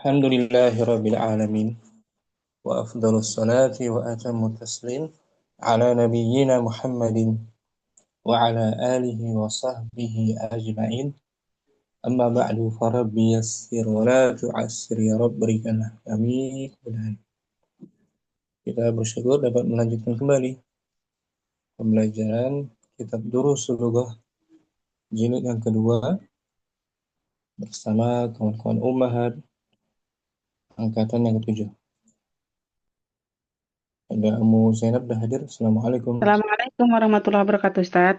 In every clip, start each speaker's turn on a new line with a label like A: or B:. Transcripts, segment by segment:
A: Alhamdulillahi Rabbil Alamin wa afdalus salati wa atammu taslim ala nabiyyina Muhammadin wa ala alihi wa sahbihi ajma'in amma ba'du farabbi yassir wa la tu'assir ya Rabb berikanlah kami kemudahan. Kita bersyukur dapat melanjutkan kembali pembelajaran kitab Durusul Lughah jilid yang kedua bersama kawan-kawan Ummahat angkatan yang ketujuh. Ada Ummu Zainab dah hadir. Assalamualaikum.
B: Assalamualaikum warahmatullahi wabarakatuh, Ustaz.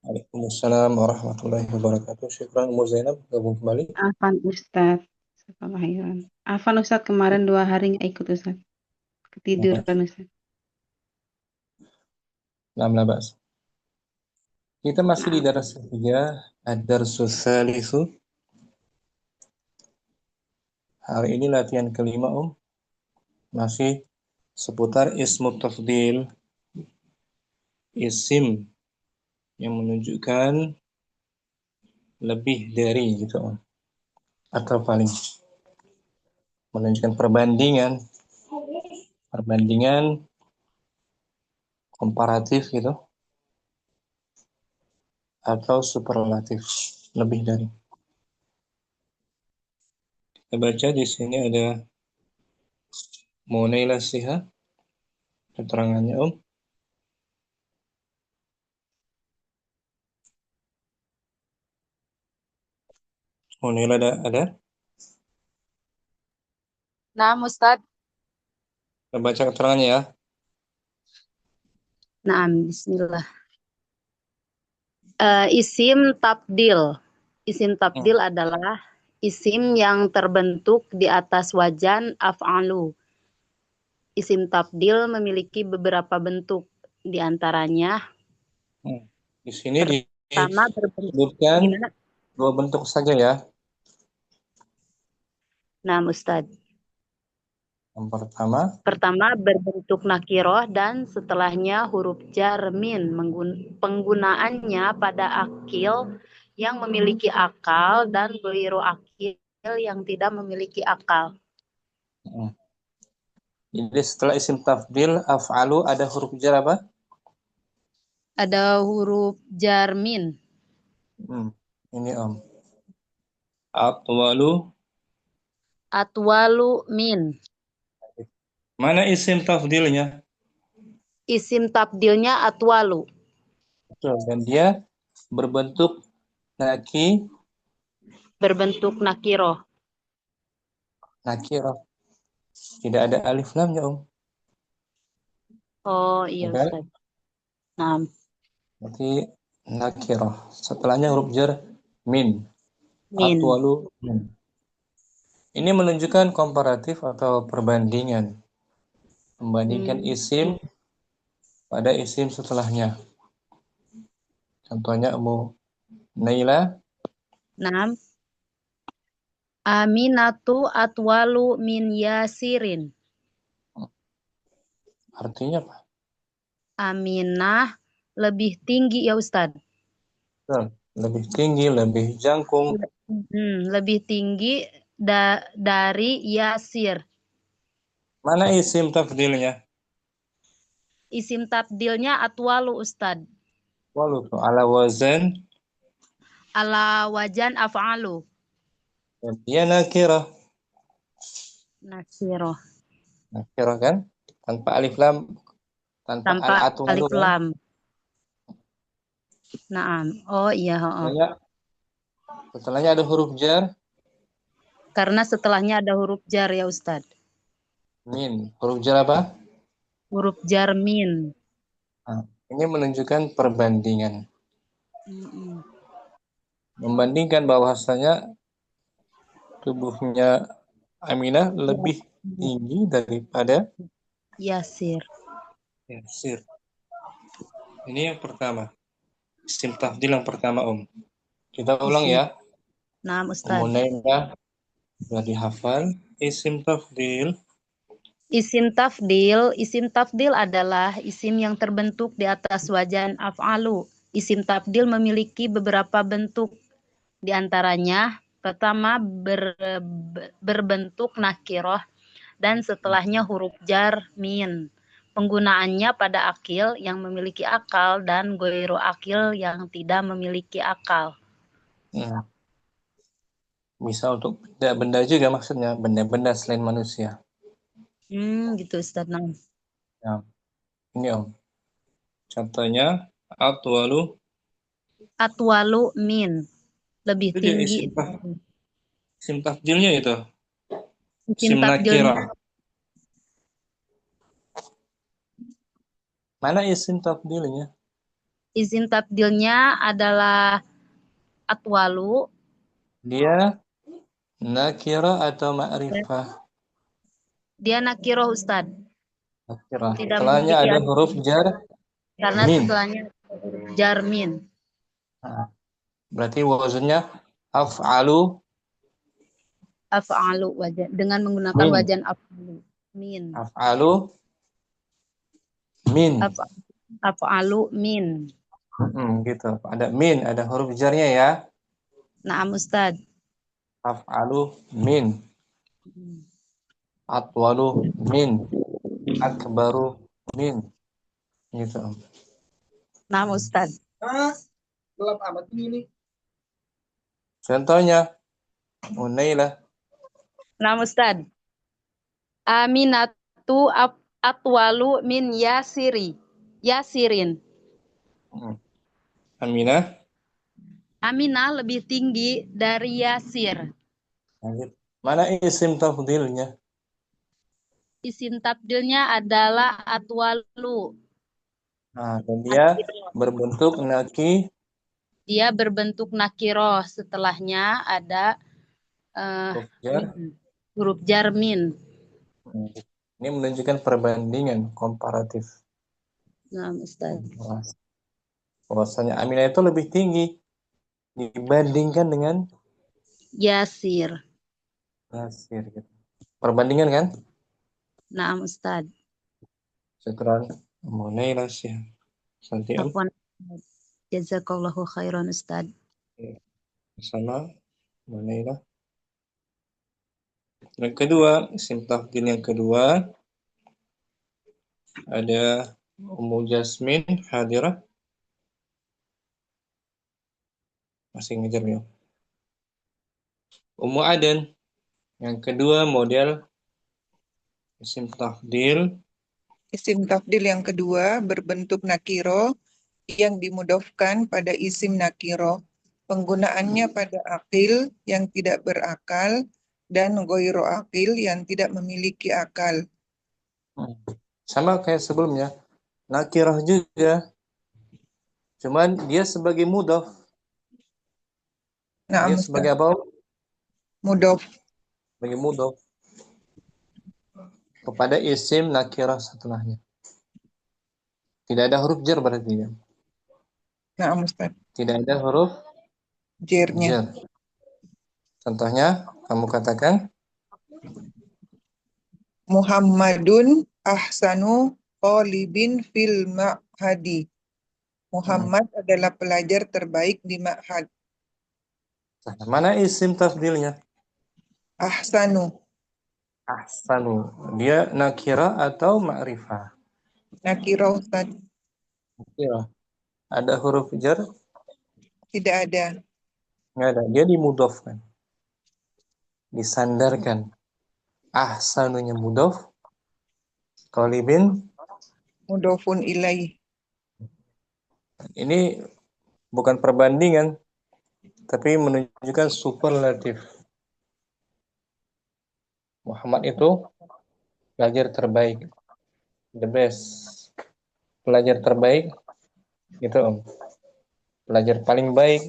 A: Waalaikumsalam warahmatullahi wabarakatuh. Syukran Ummu Zainab gabung kembali.
B: Afan Ustaz. Afan Ustaz, kemarin 2 hari nggak ikut Ustaz. Ketiduran Ustaz.
A: Alhamdulillah, Bas. Kita masih di daras ketiga, ad-darsus tsalitsu. Hari ini latihan kelima, masih seputar ismu tafdil, isim yang menunjukkan lebih dari gitu, atau paling menunjukkan perbandingan komparatif gitu, atau superlatif, lebih dari. Kita baca di sini ada Munaila Siha, keterangannya Munaila ada?
C: Nah, Ustaz.
A: Kita baca keterangannya ya.
C: Naam, bismillah. Isim tabdil. Isim tabdil adalah isim yang terbentuk di atas wajan af'alu. Isim tabdil memiliki beberapa bentuk, di antaranya
A: Di sini
C: pertama
A: disebutkan 2 bentuk saja ya.
C: Nah, Ustaz.
A: Yang
C: pertama berbentuk nakiroh dan setelahnya huruf jar min. Penggunaannya pada akil yang memiliki akal dan ghairu akil yang tidak memiliki akal.
A: Jadi setelah isim tafdil af'alu ada huruf jar apa?
C: Ada huruf jar min.
A: Ini Atwalu
C: min.
A: Mana isim tafdilnya?
C: Isim tabdilnya atwalu.
A: Betul, dan dia berbentuk
C: nakiroh.
A: Tidak ada alif lamnya,
C: Oh iya, Ustaz. Nah.
A: Berarti nakiroh. Setelahnya huruf jar min. Atwalu min. Ini menunjukkan komparatif atau perbandingan. Membandingkan isim pada isim setelahnya. Contohnya Ummu Naila.
C: Naam. Aminatu atwalu min Yasirin.
A: Artinya apa?
C: Aminah lebih tinggi ya Ustadz.
A: Lebih tinggi, lebih jangkung.
C: Lebih tinggi dari Yasir.
A: Mana isim tafdilnya?
C: Isim tafdilnya atwalu Ustadz.
A: Walu ala wazan.
C: Ala wajan af'alu.
A: Dia nakirah.
C: Nakirah
A: kan? Tanpa alif lam. Tanpa
C: alif lam. Naam. Oh iya.
A: Setelahnya ada huruf jar.
C: Karena setelahnya ada huruf jar ya Ustadz.
A: Min. Huruf jar apa?
C: Huruf jar min.
A: Ini menunjukkan perbandingan. Membandingkan bahwasanya tubuhnya Aminah lebih tinggi daripada
C: Yasir.
A: Ini yang pertama. Isim tafdil yang pertama, Kita ulang ya.
C: Nah, Ustaz.
A: Munaila sudah dihafal. Isim tafdil.
C: Isim tafdil adalah isim yang terbentuk di atas wajan af'alu. Isim tafdil memiliki beberapa bentuk, di antaranya Pertama berbentuk nakiroh dan setelahnya huruf jar min. Penggunaannya pada akil yang memiliki akal dan goiru akil yang tidak memiliki akal.
A: Ya. Bisa untuk benda-benda juga maksudnya, benda-benda selain manusia.
C: Gitu Ustaz. Nah,
A: Ya. Ini Om. Contohnya atwalu
C: atwalu min. Lebih
A: itu juga
C: tinggi.
A: isim tafdilnya itu.
C: Isim
A: Isim
C: tafdilnya,
A: nakirah. Mana isim tafdilnya?
C: isim tafdilnya adalah atwalu.
A: Dia nakirah atau ma'rifah?
C: Dia nakiroh Ustaz.
A: Nakirah.
C: Tidak
A: Setelahnya
C: memiliki
A: ada
C: akil.
A: huruf jar
C: Karena
A: min.
C: setelahnya huruf jar min.
A: Nah, berarti wazannya af'alu
C: Af'alu wajan dengan menggunakan
A: min.
C: wajan af'alu min.
A: Af'alu min.
C: Af'alu min.
A: Gitu. Ada min, ada huruf jarnya ya.
C: Naam Ustaz.
A: Af'alu min. Atwalu min. Akbaru min. Gitu.
C: Naam Ustaz.
A: Gelap amat ini. Contohnya Unailah.
C: Naam Ustaz. Aminatu atwalu min Yasirin.
A: Aminah.
C: Aminah lebih tinggi dari Yasir.
A: Lanjut. Mana isim tafdilnya?
C: Isim tabdilnya adalah atwalu.
A: Nah, dan dia berbentuk
C: Dia berbentuk nakiroh. Setelahnya ada
A: huruf jar.
C: huruf jar min.
A: Ini menunjukkan perbandingan komparatif.
C: Nah, Ustaz.
A: Bahwasanya Aminah itu lebih tinggi dibandingkan dengan
C: Yasir.
A: Yasir. Gitu. Perbandingan kan?
C: Nah, Ustaz.
A: Syukran. Munailah sih. Santi Om.
C: Afwan. Jazakallahu khairan Ustaz.
A: Sama. Munailah. Yang kedua, isim tafdil yang kedua ada Ummu Jasmin hadirah. Masih ngejar ya. Ummu Aden. Yang kedua model isim tafdil.
D: Isim tafdil yang kedua berbentuk nakiro yang dimudofkan pada isim nakiro. Penggunaannya pada akil yang tidak berakal dan goiro akil yang tidak memiliki akal.
A: Sama kayak sebelumnya. Nakirah juga. Cuman dia sebagai mudhaf.
D: Nah,
A: Dia sebagai apa?
D: mudof.
A: Sebagai mudhaf kepada isim nakirah setelahnya. Tidak ada huruf jar berarti ya.
D: Nah, Ustaz.
A: Tidak ada huruf
D: Jernya.
A: jar. Contohnya kamu katakan
D: Muhammadun ahsanu talibin fil ma'hadi. Muhammad adalah pelajar terbaik di ma'had.
A: mana isim tafdilnya?
D: Ahsanu.
A: Ahsanu. Dia nakirah atau ma'rifah?
D: Nakiro, Ustaz.
A: Nakirah. Ada huruf jar?
D: Tidak ada.
A: Nggak ada. Dia dimudhafkan. Disandarkan. Ahsanunya mudhaf. Talibin
D: Mudofun ilaih.
A: ini bukan perbandingan, tapi menunjukkan superlatif. Muhammad itu pelajar terbaik, the best, pelajar terbaik, gitu Om. Pelajar paling baik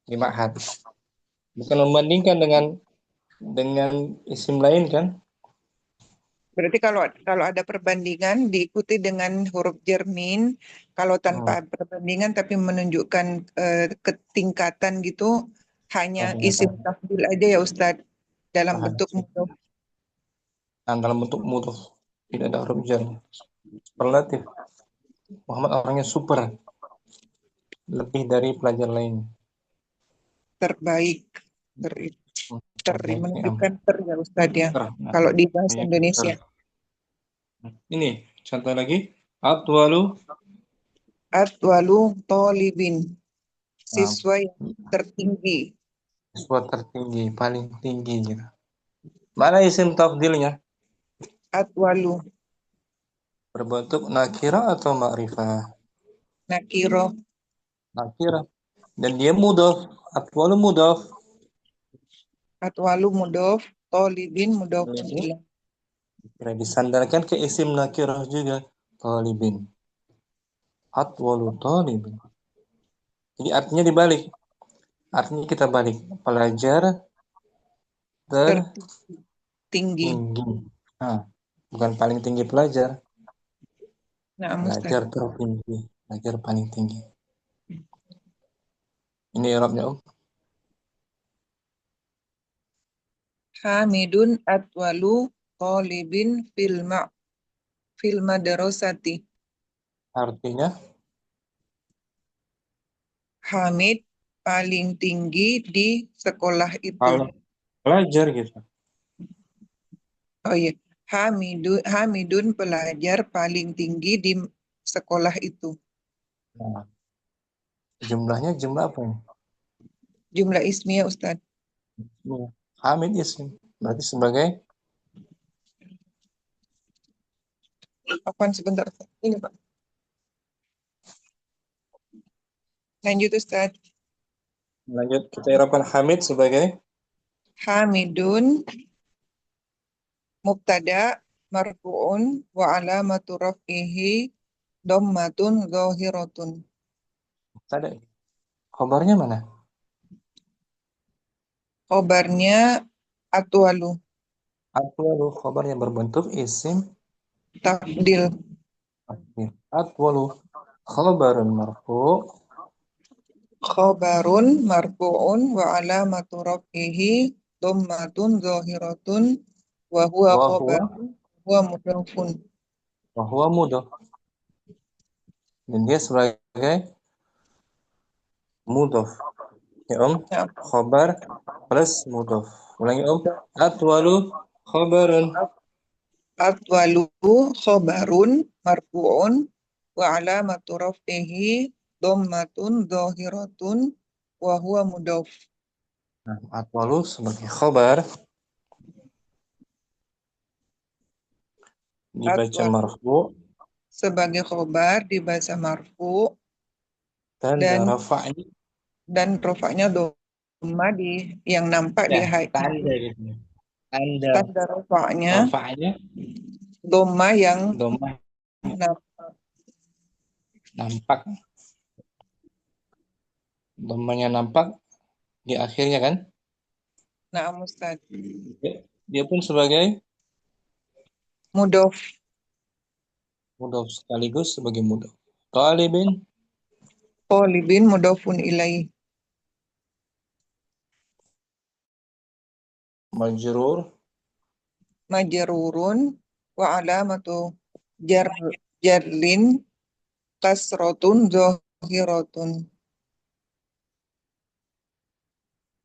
A: di ma'had. Bukan membandingkan dengan isim lain kan?
D: Berarti kalau ada perbandingan diikuti dengan huruf jermin, kalau tanpa perbandingan tapi menunjukkan ketingkatan gitu, hanya isim tafdil aja ya Ustadz dalam bentuk mudhof.
A: Dalam bentuk mudhof, tidak ada huruf jar. Superlatif. Muhammad orangnya super, lebih dari pelajar lain.
D: terbaik.
A: Terbaik, ya.
D: Menunjukkan ter ya Ustaz ya.
A: Nah,
D: Kalau di bahasa
A: banyak
D: Indonesia.
A: Ini contoh lagi. Atwalu.
D: Atwalu tolibin.
A: Nah,
D: Siswa yang tertinggi.
A: siswa tertinggi, paling tinggi gitu. Mana isim tafdilnya?
D: Atwalu
A: Berbentuk nakira atau ma'rifah?
D: nakiro.
A: Nakira. Dan dia mudhaf. Atwalu mudhaf.
D: Atwalu mudof. Tolibin mudofun
A: Ini
D: ilaih.
A: kira disandarkan ke isim nakirah juga. Talibin. Atwalu talibin. Jadi artinya dibalik. Artinya kita balik. Pelajar
D: Tertinggi.
A: tertinggi. Nah, bukan paling tinggi pelajar.
D: Nah, Ustaz.
A: Pelajar tertinggi. Pelajar paling tinggi. Ini Arabnya, Om.
D: Hamidun atwalu tolibin fil madrasati.
A: Artinya
D: Hamid paling tinggi di sekolah itu.
A: kalau pelajar gitu.
D: Oh iya, Hamidun pelajar paling tinggi di sekolah itu.
A: Nah, jumlahnya jumlah apa ini?
D: Jumlah ismiyah Ustaz.
A: Hamid isim. Berarti sebagai
D: Apaan sebentar Ustaz? Ini Pak. Lanjut Ustaz.
A: lanjut kita irapkan Hamid sebagai
D: Hamidun mubtada marfu'un wa alamatu raf'ihi dhammatun zahiratun.
A: tadi. Khabarnya mana?
D: Khobarnya atwalu
A: Atwalu, khabarnya berbentuk isim.
D: tafdil.
A: Atwalu khabarun marfu'
D: Khobarun marfu'un wa alamatu raf'ihi dhammatun zahiratun wa huwa
A: wa
D: khobar
A: huwa
D: wa mudhafun.
A: mudhaf. Dan dia sebagai mudhaf. Ya, Om.
D: Nah,
A: Khabar plus mudhaf. Ulangi, Om. Atwalu khabarun
D: atwalu khobarun marfu'un wa alamatu raf'ihi dhammatun zahiratun wa huwa mudhaf.
A: Nah, atwalu sebagai khabar dibaca
D: Atwalu
A: marfu
D: sebagai khobar dibaca marfu
A: tanda
D: dan
A: rafa'nya
D: rofaknya dhamma di yang nampak di
A: ya tanda
D: di
A: gitu. Tanda
D: tanda rofaknya
A: rafa'nya
D: dhamma yang
A: domah
D: nampak.
A: nampak. Domahnya nampak di akhirnya kan?
D: Nah, Ustaz.
A: Dia pun sebagai
D: Mudhaf
A: mudhaf sekaligus sebagai mudhaf. Talibin
D: qalibin mudhafun ilaih.
A: majrur
D: Majrurun wa alamatu jarlin kasrotun zahiratun.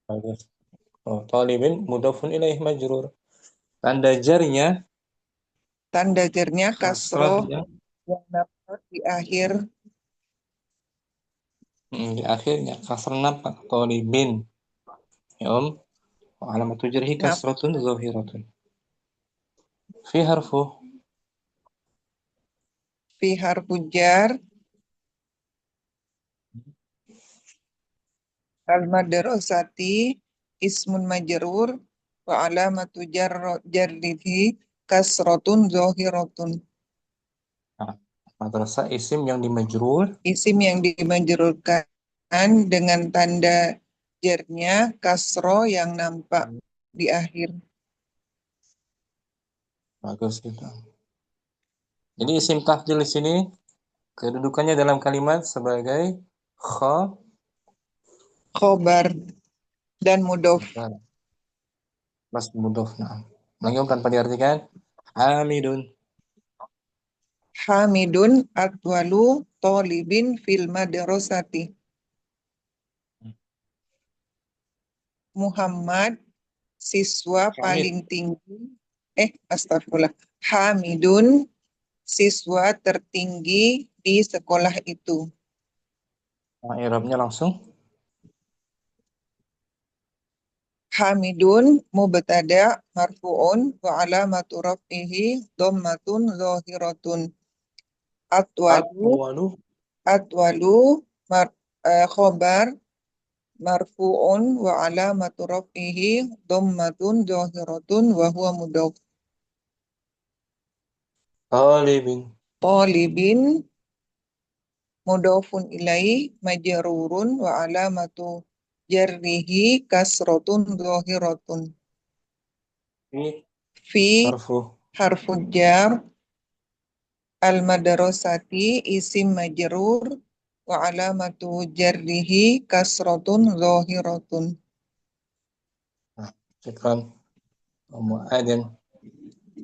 A: bagus. Oh, talibin mudhafun ilaih majrur. Tanda jarnya
D: Tanda jarnya
A: kasrah
D: kasroh
A: ya.
D: yang nampak di akhir.
A: Di akhirnya kasrah nampak talibin. Ya, Om. Alamat jarhi
D: Nah,
A: kasratun zahiratun. Fi harfu
D: fi harfu jar al madrasati ismun majrur wa alamatu jarrihi kasrotun zahiratun.
A: nah, madrasah isim yang dimajrur
D: Isim yang dimajrurkan dengan tanda jarnya kasro yang nampak di akhir.
A: bagus gitu. Jadi isim tafdil di sini kedudukannya dalam kalimat sebagai
D: Khobar dan mudhof.
A: khabar plus mudhof. Nah, lagi Om tanpa diartikan Hamidun.
D: Hamidun atwalu tolibin fil madrasati. Muhammad, siswa
A: Hamid.
D: paling tinggi. Astagfirullah. Hamidun, siswa tertinggi di sekolah itu.
A: Nah, i'rabnya langsung.
D: Hamidun mubtada marfu'un wa alamatu raf'ihi dhammatun zahiratun. Atwalu
A: Atwalu.
D: atwalu khobar marfu'un wa alamatu raf'ihi dhammatun zahiratun wa huwa mudhaf.
A: Talibin.
D: Talibin mudhafun ilaih majrurun wa alamatu jarrihi kasratun zahiratun.
A: Fi.
D: Fi
A: Harfu.
D: harful jar al-madrasati isim majrur wa alamatu jarrihi kasratun zahiratun.
A: Nah, syukran. Mu'adin.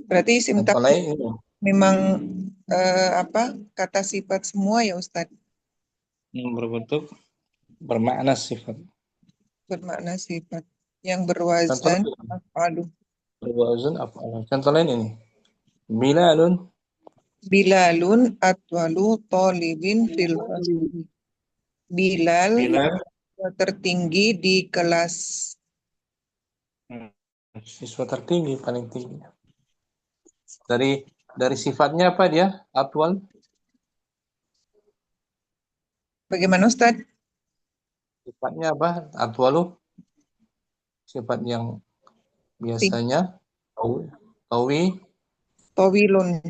D: Berarti isim
A: Contoh
D: tafdil
A: lain ini.
D: memang kata sifat semua ya Ustadz,
A: Yang berbentuk bermakna sifat.
D: bermakna sifat yang
A: Contoh
D: berwazan
A: lain.
D: af'alu.
A: Berwazan apa? Contoh lain ini. Bilalun.
D: Bilalun atwalu talibin fil fasli. Bilal
A: Bilal.
D: tertinggi di kelas.
A: Siswa tertinggi, paling tinggi. Dari sifatnya apa dia? Atwal.
D: Bagaimana Ustadz?
A: Sifatnya apa? Atwalu. Sifat yang biasanya tawi.
D: Tawilun.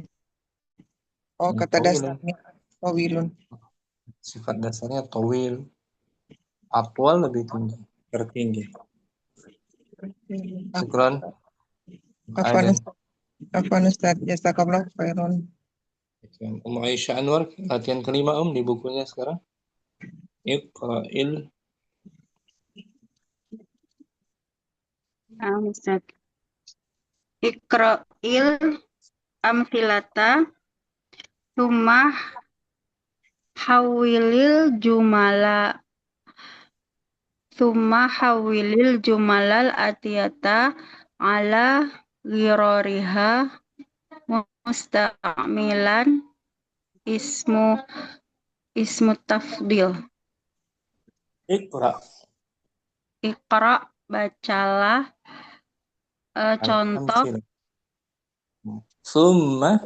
D: Oh, kata
A: Tawilun.
D: dasarnya tawilun.
A: Sifat dasarnya tawil. Atwal lebih tinggi, tertinggi. Syukran.
D: Afwan
A: Aden.
D: Ustadz. Afwan Ustadz. Jazakallah khairan.
A: Aisyah Anwar, latihan kelima di bukunya sekarang. Iqra'il.
B: Ustaz. Iqra'il amthilata summa hawilil jumalal atiyata ala ghiroriha musta'milan ismu tafdil.
A: Iqra'.
B: Iqra, bacalah. Contoh,
A: Amthil. Summa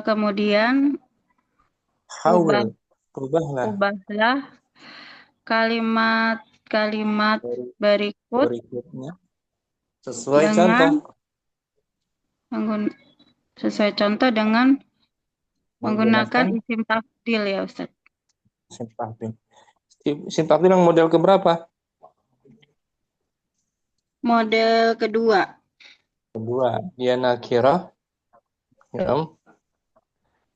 B: kemudian
A: hawil. Ubahlah
B: ubahlah kalimat-kalimat berikut
A: berikutnya sesuai
B: dengan
A: contoh.
B: sesuai contoh dengan menggunakan
A: Menggunakan
B: isim tafdil ya Ustaz.
A: isim tafdil. Isim tafdil yang model keberapa?
B: Model kedua.
A: Kedua, dia nakirah, ya,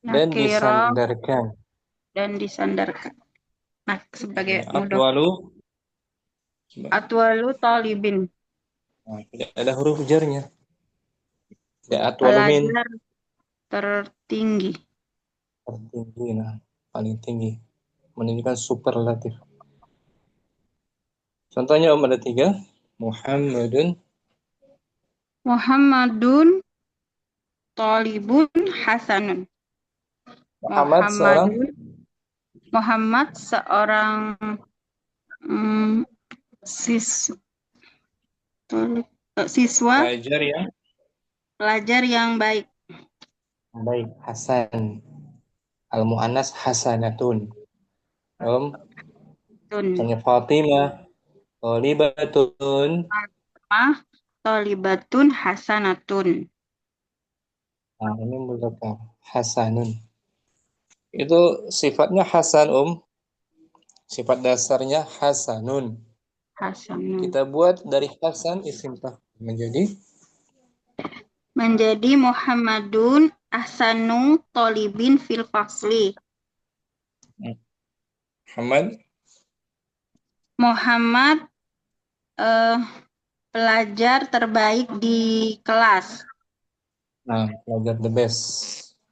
A: dan
B: Nakirah
A: disandarkan.
B: dan disandarkan. Nah, sebagai mudhaf.
A: Atwalu.
B: Atwalu talibin.
A: Nah, tidak ada huruf jarnya. Ya, atwalu min.
B: Pelajar tertinggi.
A: Tertinggi, nah, paling tinggi. Menunjukkan superlatif. Contohnya ada 3.
B: Muhammadun talibun hasanun. Muhammad seorang siswa pelajar yang baik.
A: Baik, Hasan. Al-mu'annas hasanatun. Contohnya Fatimah Thalibatun.
B: Thalibatun hasanatun.
A: Nah, ini mudzakkar hasanun. Itu sifatnya hasan, Sifat dasarnya hasanun.
B: Hasanun.
A: Kita buat dari hasan isim tafdil
B: menjadi Muhammadun ahsanu tolibin fil fasli. Muhammad pelajar terbaik di kelas.
A: Nah, pelajar the best,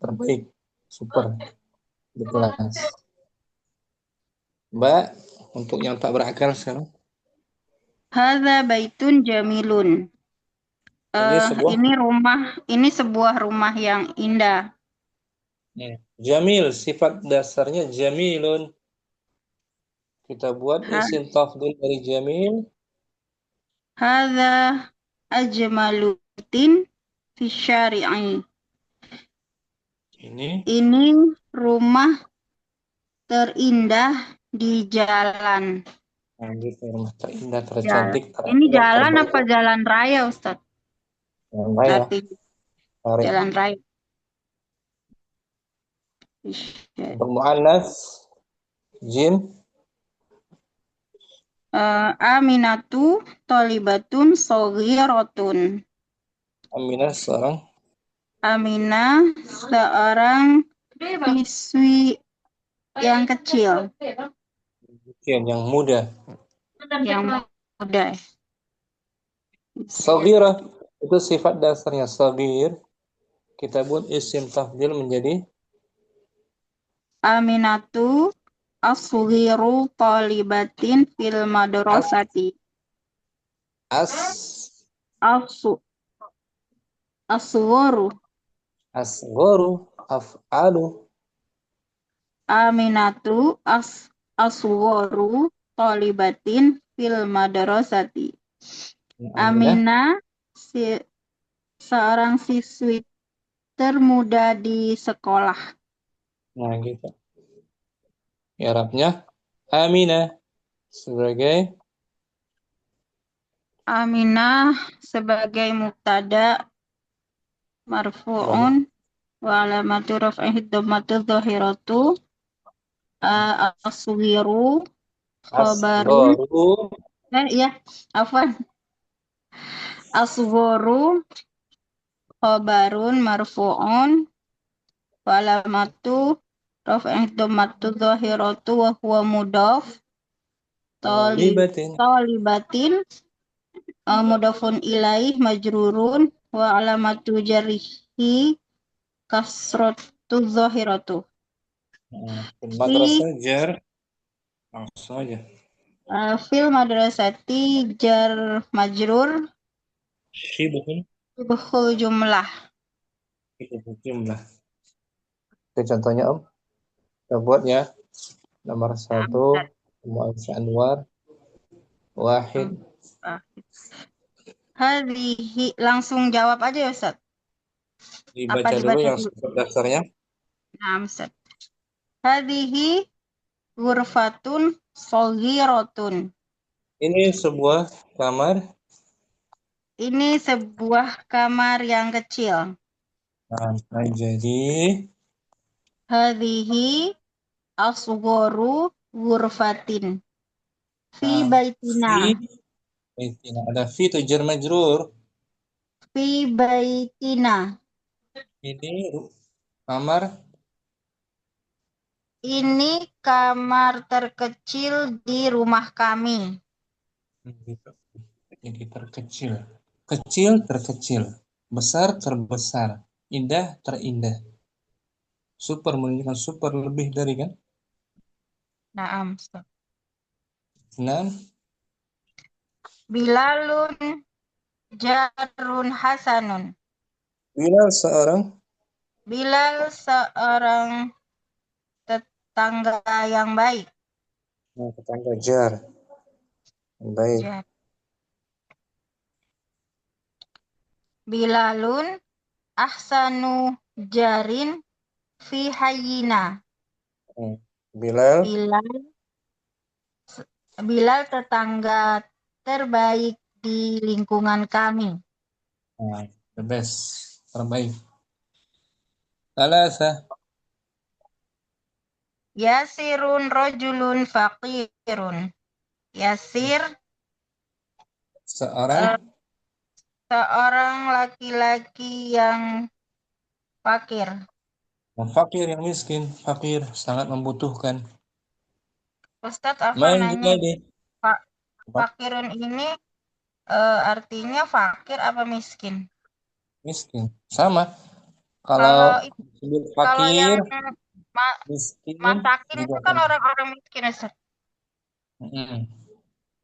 A: terbaik, super di kelas. Mbak, untuk yang tak berakal sekarang.
B: Hadza baitun jamilun. Ini sebuah rumah yang indah.
A: Jamil, sifat dasarnya jamilun. Kita buat isim tafdhil dari jamil.
B: Hadza ajmalutin fi syari'i. Ini rumah terindah di jalan.
A: Nah, gitu, rumah terindah, tercantik.
B: Ini jalan apa jalan raya, Ustaz?
A: Jalan raya.
B: Jalan raya.
A: Bermu'annas jim.
B: Aminatu tolibatun shoghiratun.
A: Aminah seorang.
B: Aminah seorang siswi yang kecil.
A: Yang muda.
B: Yang muda.
A: Shaghirah itu sifat dasarnya shaghir. Kita buat isim tafdhil menjadi
B: Aminatu as-sughiru talibatin fil madrasati. As-sugharu
A: af'alu.
B: Aminatu as-sugharu talibatin fil madrasati. Aminah seorang siswi termuda di sekolah.
A: Nah, gitu. I'rabnya Aminah sebagai mubtada marfu'un wa alamatu raf'ihi dhammatu dhahiratu as-sughiru khabarun afwan as-sughiru khabarun marfu'un wa alamatu raf'ihi dhammatu dhahiratu wa huwa mudhaf talibatin mudhafun ilaih majrurun wa alamatu jarrihi kasratu zahiratu. Madrasah jar langsung aja.
B: Fil madrasati jar majrur syibhul jumlah.
A: Itu contohnya Om. Kita buat ya. Nomor 1 Mu'adz Anwar Wahid.
B: Hadhihi langsung jawab aja ya Ustaz.
A: Dibaca dulu yang sifat dasarnya.
B: Nah, Ustaz. Hadhihi ghurfatun shaghiratun.
A: Ini sebuah kamar.
B: Ini sebuah kamar yang kecil.
A: Nah, jadi
B: hadhihi asgharu ghurfatin fi baitina.
A: Ada fi itu jar majrur.
B: Fi baitina.
A: Ini kamar.
B: Ini kamar terkecil di rumah kami.
A: Jadi terkecil. Kecil terkecil. Besar terbesar. Indah terindah. Super menunjukkan super lebih dari kan?
B: Naam.
A: Nah.
B: Bilalun jarun hasanun.
A: Bilal
B: seorang tetangga yang baik.
A: Tetangga jar. Baik.
B: Jar. Bilalun ahsanu jarin fi hayyina. Bilal tetangga terbaik di lingkungan kami.
A: The best, terbaik. Salasa.
B: Yasirun rajulun faqirun. Yasir seorang laki-laki yang fakir.
A: Fakir yang miskin, fakir sangat membutuhkan.
B: Ustadz apa nanya? Fakirun ini artinya fakir apa miskin?
A: Miskin, sama. Kalau fakir, miskin,
B: masakin itu kan orang-orang miskin, Ustadz.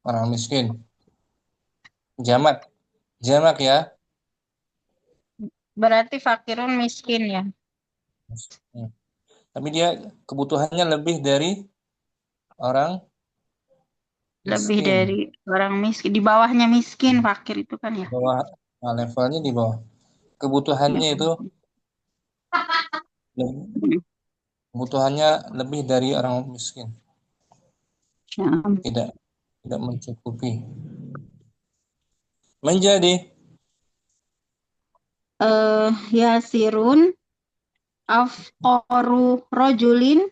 A: Orang miskin. Jamak. Jamak ya.
B: Berarti fakirun miskin ya.
A: Hmm. Tapi dia kebutuhannya lebih dari orang
B: Lebih
A: miskin.
B: dari orang miskin. Di bawahnya miskin, fakir itu kan ya.
A: Bawah, nah, levelnya di bawah.
B: Ya.
A: Kebutuhannya itu kebutuhannya lebih dari orang miskin.
B: Ya.
A: Tidak mencukupi. Menjadi
B: Yasirun afqaru rojulin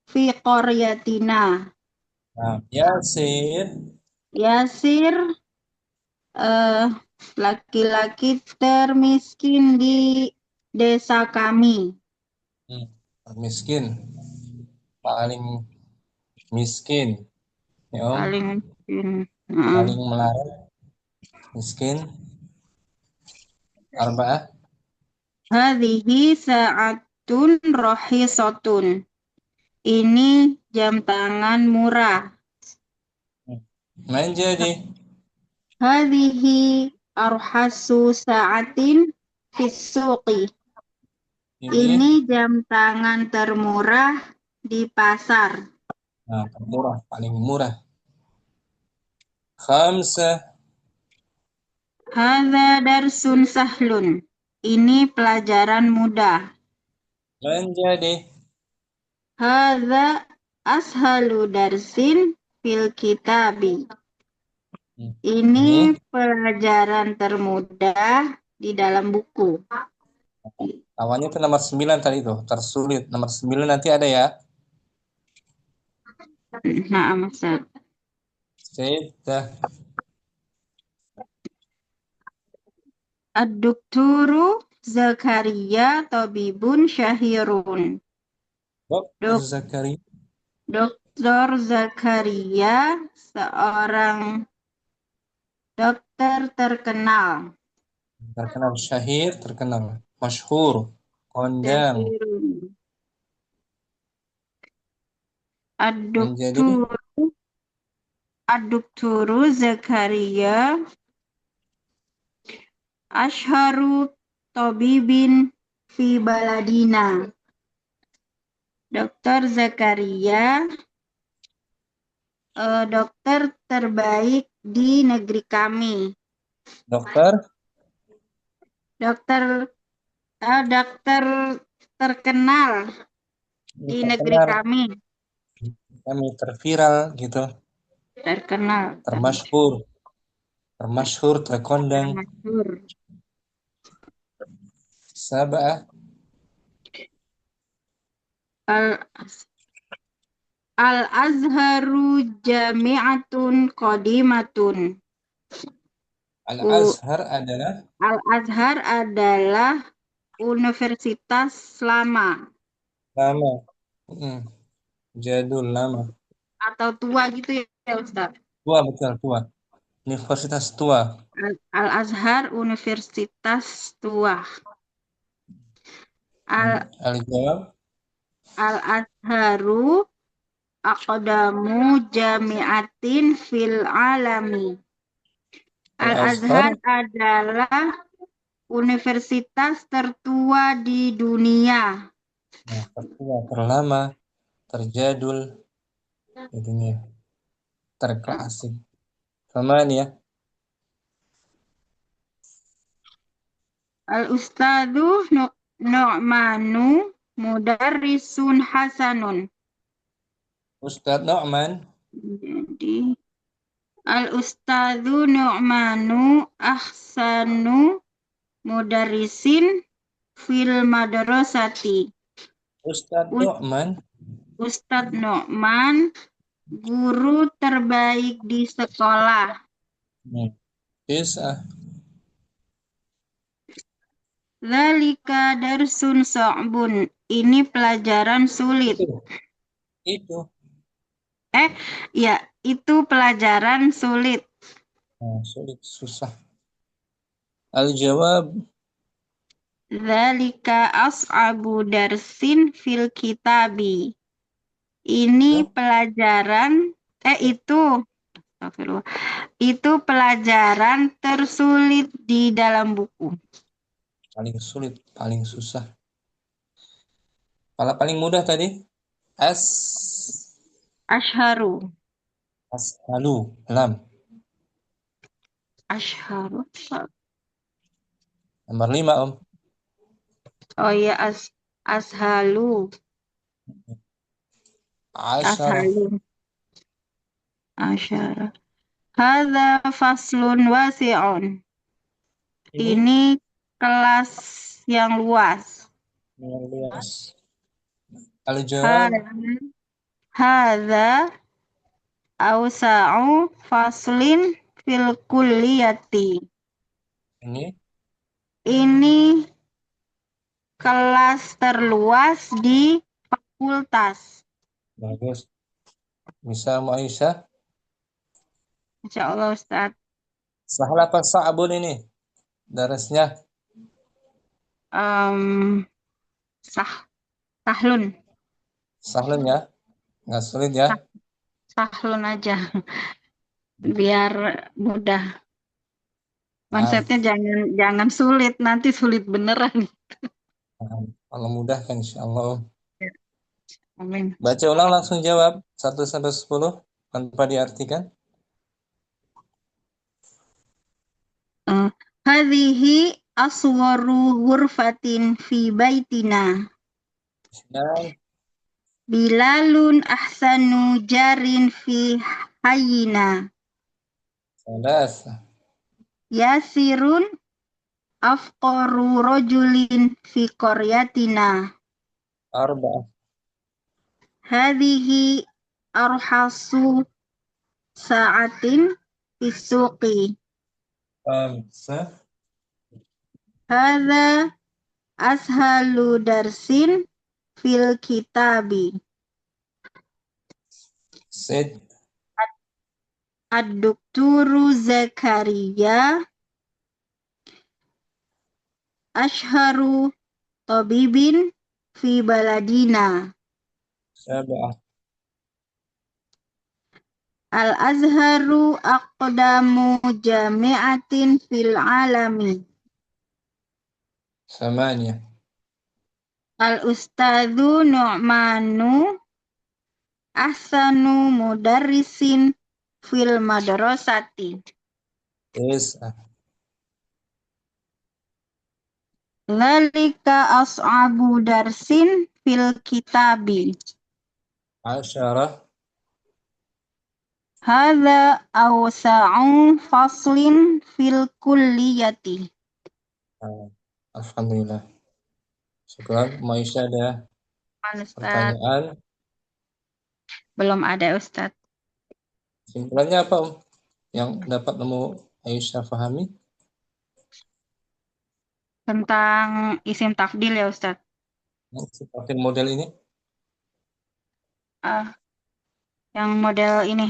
B: fi qaryatina.
A: Yasir
B: Yasir eh, laki-laki termiskin di desa kami.
A: miskin, paling miskin, ya Om,
B: Paling miskin.
A: paling melarat, miskin, arba'ah,
B: Hadhihi sa'atun rohisotun. Ini jam tangan murah.
A: menjadi
B: Hadhihi arhasu sa'atin fisuqi.
A: ini
B: Ini jam tangan termurah di pasar.
A: murah, paling murah. Khamsah
B: Hadza darsun sahlun. Ini pelajaran mudah.
A: menjadi
B: Hadza ashalu darsin fil kitabi. Ini pelajaran termudah di dalam buku.
A: lawannya itu nomor 9 tadi tuh, tersulit. Nomor 9 nanti ada ya.
B: Nah, Ustaz.
A: Sudah.
B: Ad-Dukturu Zakaria Tabibun Syahirun.
A: Dok Zakaria
B: Dokter Zakaria seorang dokter terkenal.
A: terkenal, syahir terkenal, masyhur, kondang.
B: Syahirun.
A: Menjadi
B: Ad-Dukturu Zakaria Ashharu Tabibin fi baladina. Dokter Zakaria dokter terbaik di negeri kami.
A: dokter
B: Dokter terkenal di negeri kami.
A: Kami terviral gitu,
B: Terkenal.
A: termasyhur, terkondang.
B: Termasyhur.
A: Sab'ah
B: Al-Azharu jami'atun qadimatun.
A: Al-Azhar adalah
B: Al-Azhar adalah universitas lama
A: lama, jadul, lama,
B: atau tua gitu ya Ustaz.
A: tua, betul, tua, universitas tua.
B: Al-Azhar universitas tua.
A: Al-jawab
B: Al-Azharu aqdamu jami'atin fil alami. Al-Azhar adalah universitas tertua di dunia.
A: Tertua, terlama, terjadul di dunia, terklasik. Kemana ya?
B: Al-Ustadu Nu'manu mudarrisun hasanun.
A: Ustadz Nu'man
B: Jadi Al-Ustadu Nu'manu ahsanu mudarrisin fil madrasati.
A: Ustadz Nu'man
B: Ustadz Nu'man guru terbaik di sekolah.
A: Tis'ah
B: Dzalika darsun sa'bun. Ini pelajaran sulit.
A: itu
B: Ya, itu pelajaran sulit.
A: sulit, susah. Al-jawab
B: Dzalika as'abu darsin fil kitabi. Ini pelajaran itu Astagfirullah. Itu pelajaran tersulit di dalam buku.
A: Paling sulit, paling susah. Paling mudah tadi.
B: Asharu.
A: Ashalu. Lam.
B: Asharu.
A: Nomor 5, Om.
B: Oh iya, ashalu.
A: Asyarah.
B: Ashalu. Asyara. Hadza faslun wasi'un. Ini kelas yang luas.
A: yang luas. Al-jawab.
B: Hadza awsa'u faslin fil kulliyati. Ini kelas terluas di fakultas.
A: Bagus. Bisa Aisyah?
B: Insya Allah Ustaz.
A: Sahal apa sa'bun ini? Darasnya.
B: Sahlun.
A: Sahlun ya? Nggak sulit ya?
B: Sahlun aja. Biar mudah. Konsepnya jangan sulit, nanti sulit beneran.
A: Kalau mudah kan insya Allah.
B: Amin.
A: Baca ulang langsung jawab 1 sampai 10 tanpa diartikan.
B: Hadhihi aswaru ghurfatin fi baitina.
A: Dan
B: Bilalun ahsanu jarin fi hayyina.
A: salas.
B: Yasirun afqaru rajulin fi qaryatina.
A: Arba'ah.
B: Hadhihi arhasu sa'atin fi suqi.
A: Khamsah.
B: Hadza ashalu darsin fil kitabi.
A: Sid.
B: Ad-Dukturu Zakaria ashharu tabibin fi baladina.
A: Sab'ah.
B: Al-Azharu aqdamu jami'atin fil alami.
A: Samaniyah.
B: Al-Ustadzu Nu'manu ahsanu mudarrisin fil madrasati.
A: Tis'ah.
B: Dzalika as'abu darsin fil kitabi.
A: Asyarah.
B: Hadza awsa'u faslin fil kulliyati.
A: Alhamdulillah. Syukran. Maisha ada
B: Ustaz,
A: pertanyaan.
B: belum ada Ustaz.
A: Simpulannya apa, Om? Yang dapat Aisyah pahami?
B: Tentang isim tafdil ya Ustaz.
A: Seperti model ini.
B: Yang model ini.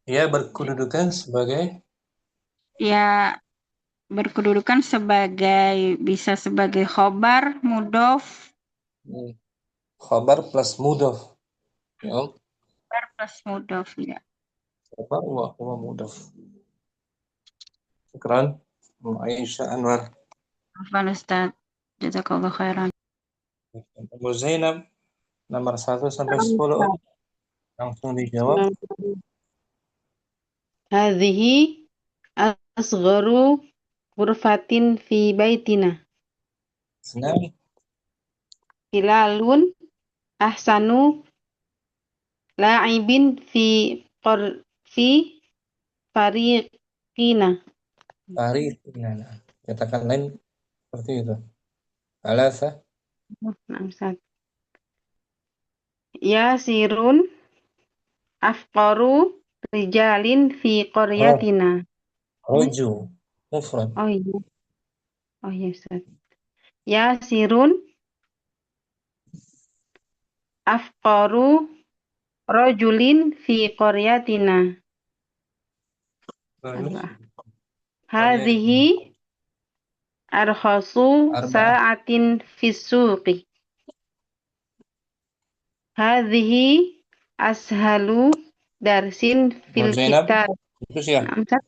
A: Ia berkedudukan sebagai
B: Ya, berkedudukan bisa sebagai khobar, mudhof,
A: khabar plus mudhof. Ya, Om.
B: khobar plus mudhof ya.
A: Khabar wa huwa mudhof. Syukran. Aisyah Anwar.
B: Afwan Ustaz. Jazakallahu khairan.
A: Abu Zainab nomor 1 sampai 10. Om. Langsung dijawab.
B: Hadhihi asgharu ghurfatin fi baitina.
A: Senang.
B: Hilalun ahsanu la'ibin fi fariqina.
A: Fariqina. Katakan lain seperti itu. Alasa.
B: Yasirun afqaru rijalin fi qaryatina.
A: Roju. Mufrad.
B: Oh iya. Oh iya Ustaz. Yasirun afqaru rajulin fi qaryatina. Hadhihi arkhasu sa'atin fi suqi. Hadhihi Ashalu darsin fil
A: Zainab,
B: kitab.
A: itu sih ya.
B: Naam, Ustaz.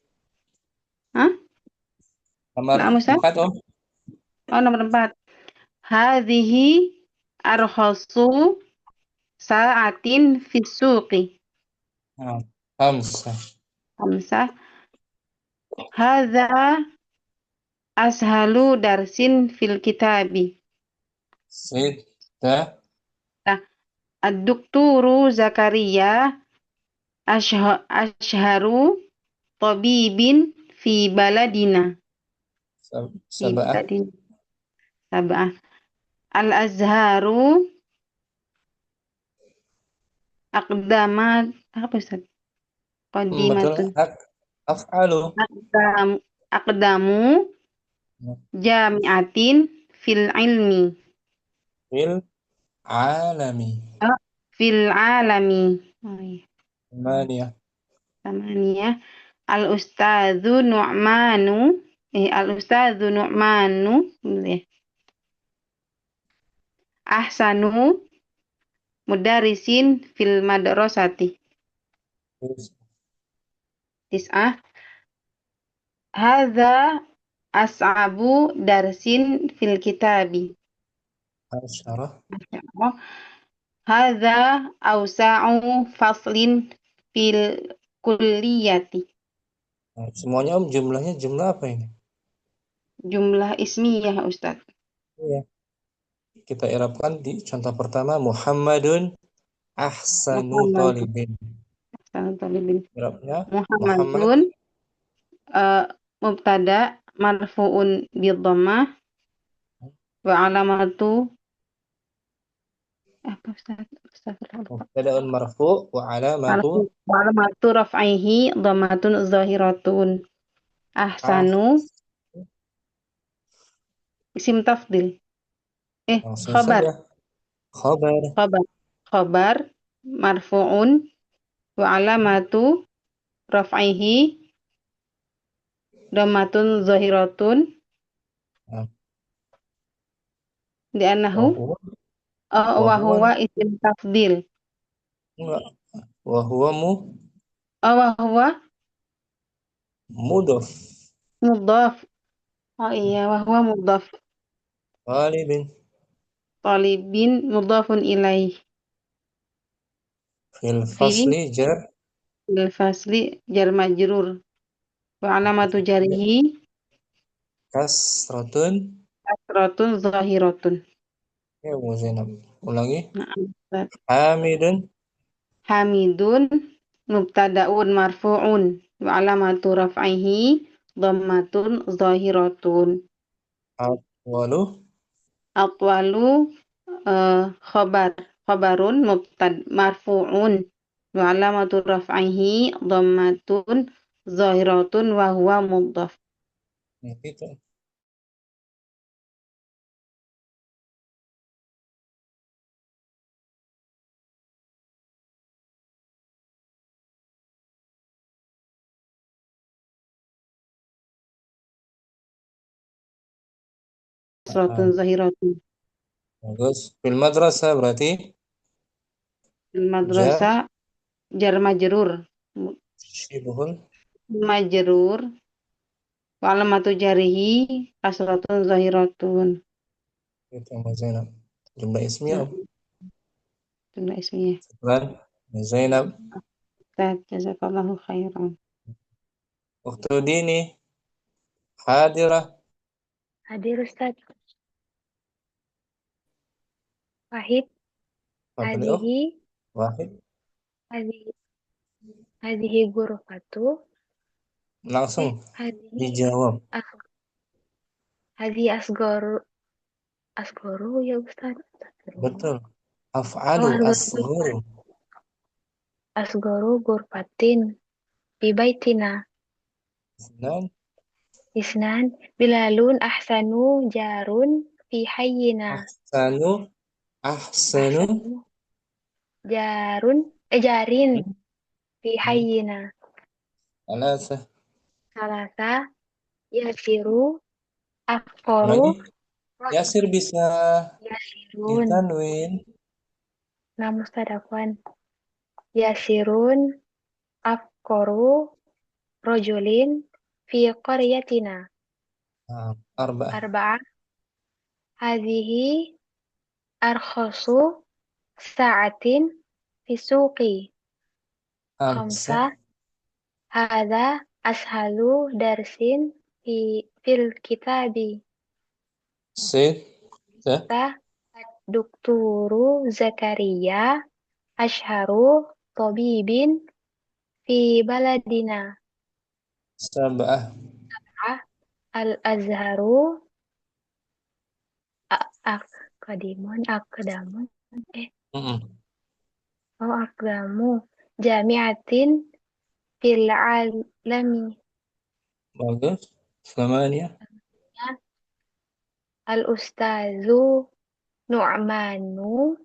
B: Hah?
A: Nomor
B: Naam, Ustaz.
A: 4 Om.
B: Oh, nomor 4. Hadhihi arhasu sa'atin fis suqi.
A: Nah, Hamzah.
B: Hamzah. Hadza ashalu darsin fil kitabi.
A: Sita.
B: Nah, ad-dukturu Zakaria ashharu tabibin fi baladina. Fi
A: Sabah.
B: baladina. Sab'ah. Al-azharu aqdamat apa Ustaz?
A: Betul.
B: Qadimatun.
A: Af'alu.
B: Aqdamu jami'atin fil ilmi.
A: Fil alami.
B: Oh, fil alami. Oh, iya.
A: Maniyah.
B: Tamaniyah. Al-ustadzu Nu'manu. Al-ustadzu Nu'manu. Ya. Ahsanu mudarisin fil madrasati. Tis'ah. Hadza as'abu darsin fil kitabi.
A: Asyarah.
B: Oh, hadza awsa'u faslin fil kulliyati.
A: Nah, semuanya Om, jumlahnya jumlah apa ini?
B: Jumlah ismiyah Ustaz.
A: Iya. Kita i'rabkan di contoh pertama Muhammadun ahsanu
B: Muhammad
A: talibin.
B: talibin.
A: I'rabnya Muhammad
B: Muhammadun mubtada marfu'un bi dhammah wa alamatu apa Ustaz? Astagfirullah.
A: mubtada'un marfu' wa alamatu
B: Wa alamatu raf'ihi dhammatun zahiratun. Ahsanu isim tafdil.
A: langsung
B: Khabar.
A: saja khabar
B: Khabar. Khabar marfu'un wa alamatu raf'ihi dhammatun zahiratun
A: Nah,
B: li'annahu
A: wa
B: wa
A: huwa
B: huwa isim tafdil.
A: enggak wa huwa
B: Wa huwa
A: mudhaf
B: mudhaf. Oh iya, wa huwa mudhaf.
A: talibin
B: Talibin mudhafun ilaih.
A: fil
B: Fi
A: fasli jar
B: fil fasli jar majrur. Wa alamatu jarihi
A: kasratun
B: kasratun zahiratun.
A: ya Bu Zainab ulangi
B: Nah,
A: hamidun
B: Hamidun mubtada'un marfu'un wa alamatu raf'ihi dhammatun zahiratun.
A: atwalu
B: Atwalu khabarun marfu'un wa alamatu raf'ihi dhammatun zahiratun wa huwa mudhaf.
A: nah, itu
B: Kasratun zahiratun.
A: bagus fil madrasah berarti ja
B: Madrasah jar majrur.
A: syibhul
B: Majrur wa alamatu jarihi kasratun zahiratun.
A: itu Bu Zainab jumlah ismiyah
B: Nah,
A: Om.
B: jumlah ismiyah.
A: Syukran Bu Zainab
B: Ustaz, jazakallahu khairan.
A: waktu dini hadirah
C: Hadir Ustaz. Wahid.
A: apa tadi oh
C: Hadihi.
A: wahid
C: Hadihi. Hadihi ghurfatu.
A: langsung
C: Hadihi.
A: dijawab
C: Hadihi asgoru. Asgoru ya Ustaz.
A: betul
C: Oh,
A: af'alu
C: asgoru.
A: asghuru
C: Asgoru ghurfatin. Fi baitina.
A: isnan
C: Isnan. Bilalun ahsanu jarun. Fi hayyina.
A: ahsanu ahsanu
C: Ahsanu jarun. Jarin. Fi hayyina.
A: alasa
C: Salasa. Yasiru. Afkoru.
A: lagi Yasir bisa
C: Yasirun.
A: ditanwin
C: Nah, Ustaz Afwan.
E: Yasirun afqaru rojulin fi qaryatina.
A: Arba'ah.
E: Arba'ah. Hadhihi arkhasu sa'atin fi suqi.
A: Khamsah.
E: Khamsah. Hadha ashalu darsin fil kitabi.
A: Sittah.
E: Dukturu Zakaria ashharu tabibin fi baladina.
A: Sab'ah.
E: Al-Azharu akadamun akdamu jami'atin fil alami.
A: Bagus. Selamanya.
E: Al-Ustazu Nu'manu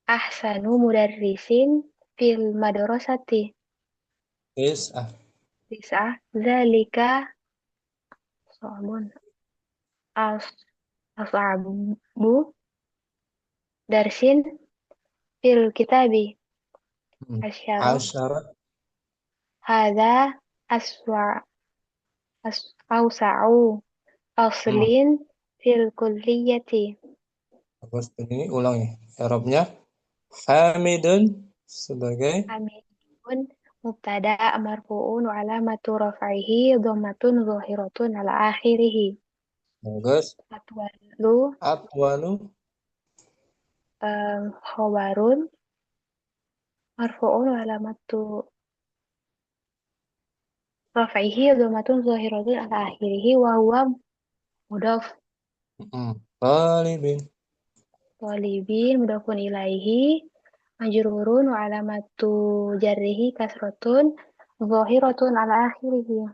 E: ahsanu mudarrisin fil madrasati.
A: Tis'ah.
E: Zalika so'bun as'abu darsin fil kitabi.
A: Asyara.
E: Hadha awsa'u faslin fil kulliyati.
A: Bagus. Ini ulang ya. I'rabnya Hamidun sebagai
E: Hamidun mubtada marfu'un wa alamatu raf'ihi dhammatun zahiratun ala akhirih.
A: bagus. Atwalu
E: Khabarun marfu'un wa alamatu raf'ihi dhammatun zahiratun ala akhirih wa huwa mudhaf. Talibin mudhafun ilaihi majrurun wa alamatu jarrihi kasratun zahiratun ala akhirih.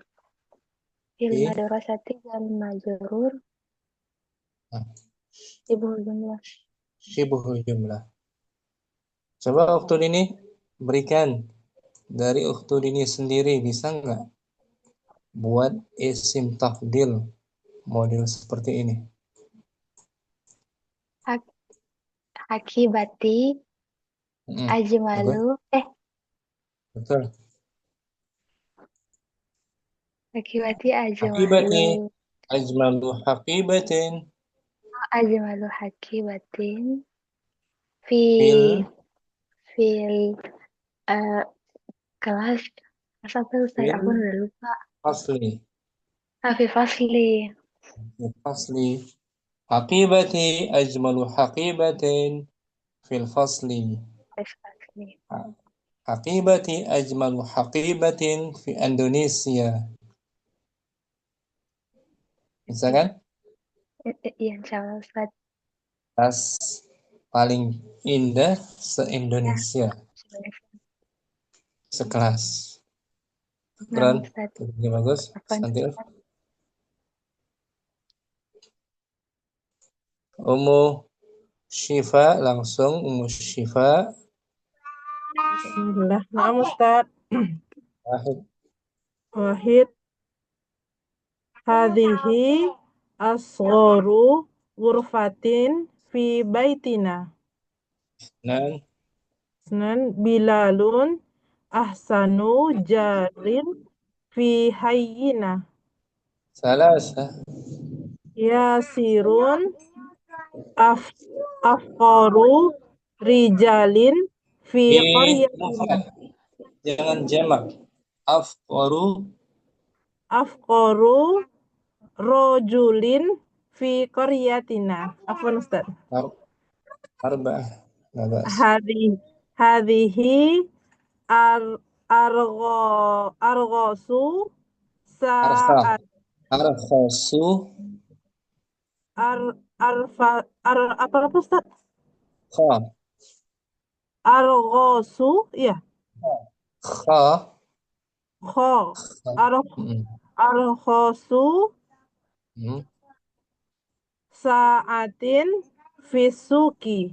E: Fil madrasati wal majrur
A: Syibhul jumlah. Coba Ukhdul ini berikan dari Ukhdul ini sendiri, bisa nggak buat isim tafdil model seperti ini?
E: Akibati ajmalu
A: Betul.
E: Akibati
A: Akibati ajmalu haqibatin
E: hakibatin
A: fil
E: kelas apa Ustaz? Aku udah lupa.
A: fasli.
E: Fi fasli.
A: Aqibati ajmalu haqibatin fil fasli. Aqibati ajmalu haqibatin fi Indonesia. Bisa kan?
E: Iya, insyaallah Ustaz.
A: Tas paling indah se-Indonesia. Sekelas. Keren. Ini bagus. Santil. Ummu Syifa langsung. Ummu Syifa.
F: Bismillah. Naam Ustaz. Wahid. Hadhihi asgharu ghurfatin fi baitina. Isnan Bilalun ahsanu jarin fi hayyina.
A: Salasa.
F: Yasirun afqaru rijalin fi qaryatina.
A: Jangan jamak.
F: Afqaru rojulin fi qaryatina. Afwan Ustaz.
A: Arba'ah.
F: Hadhihi arghasu sa'at apa Ustaz? Arghasu ya. Arghasu sa'atin fisuki.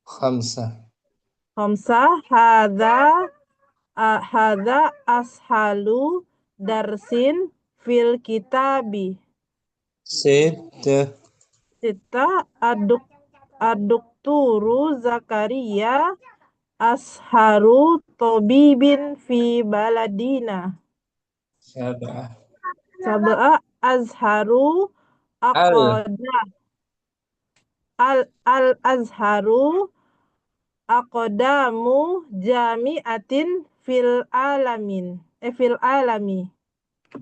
A: Khamsah.
F: Hadha ashalu darsin fil kitabi.
A: Sittah.
F: Dokturu Zakaria asharu tobibin fi baladina. Sab'a azharu aqoda al azharu aqdamu jami'atin fil alami.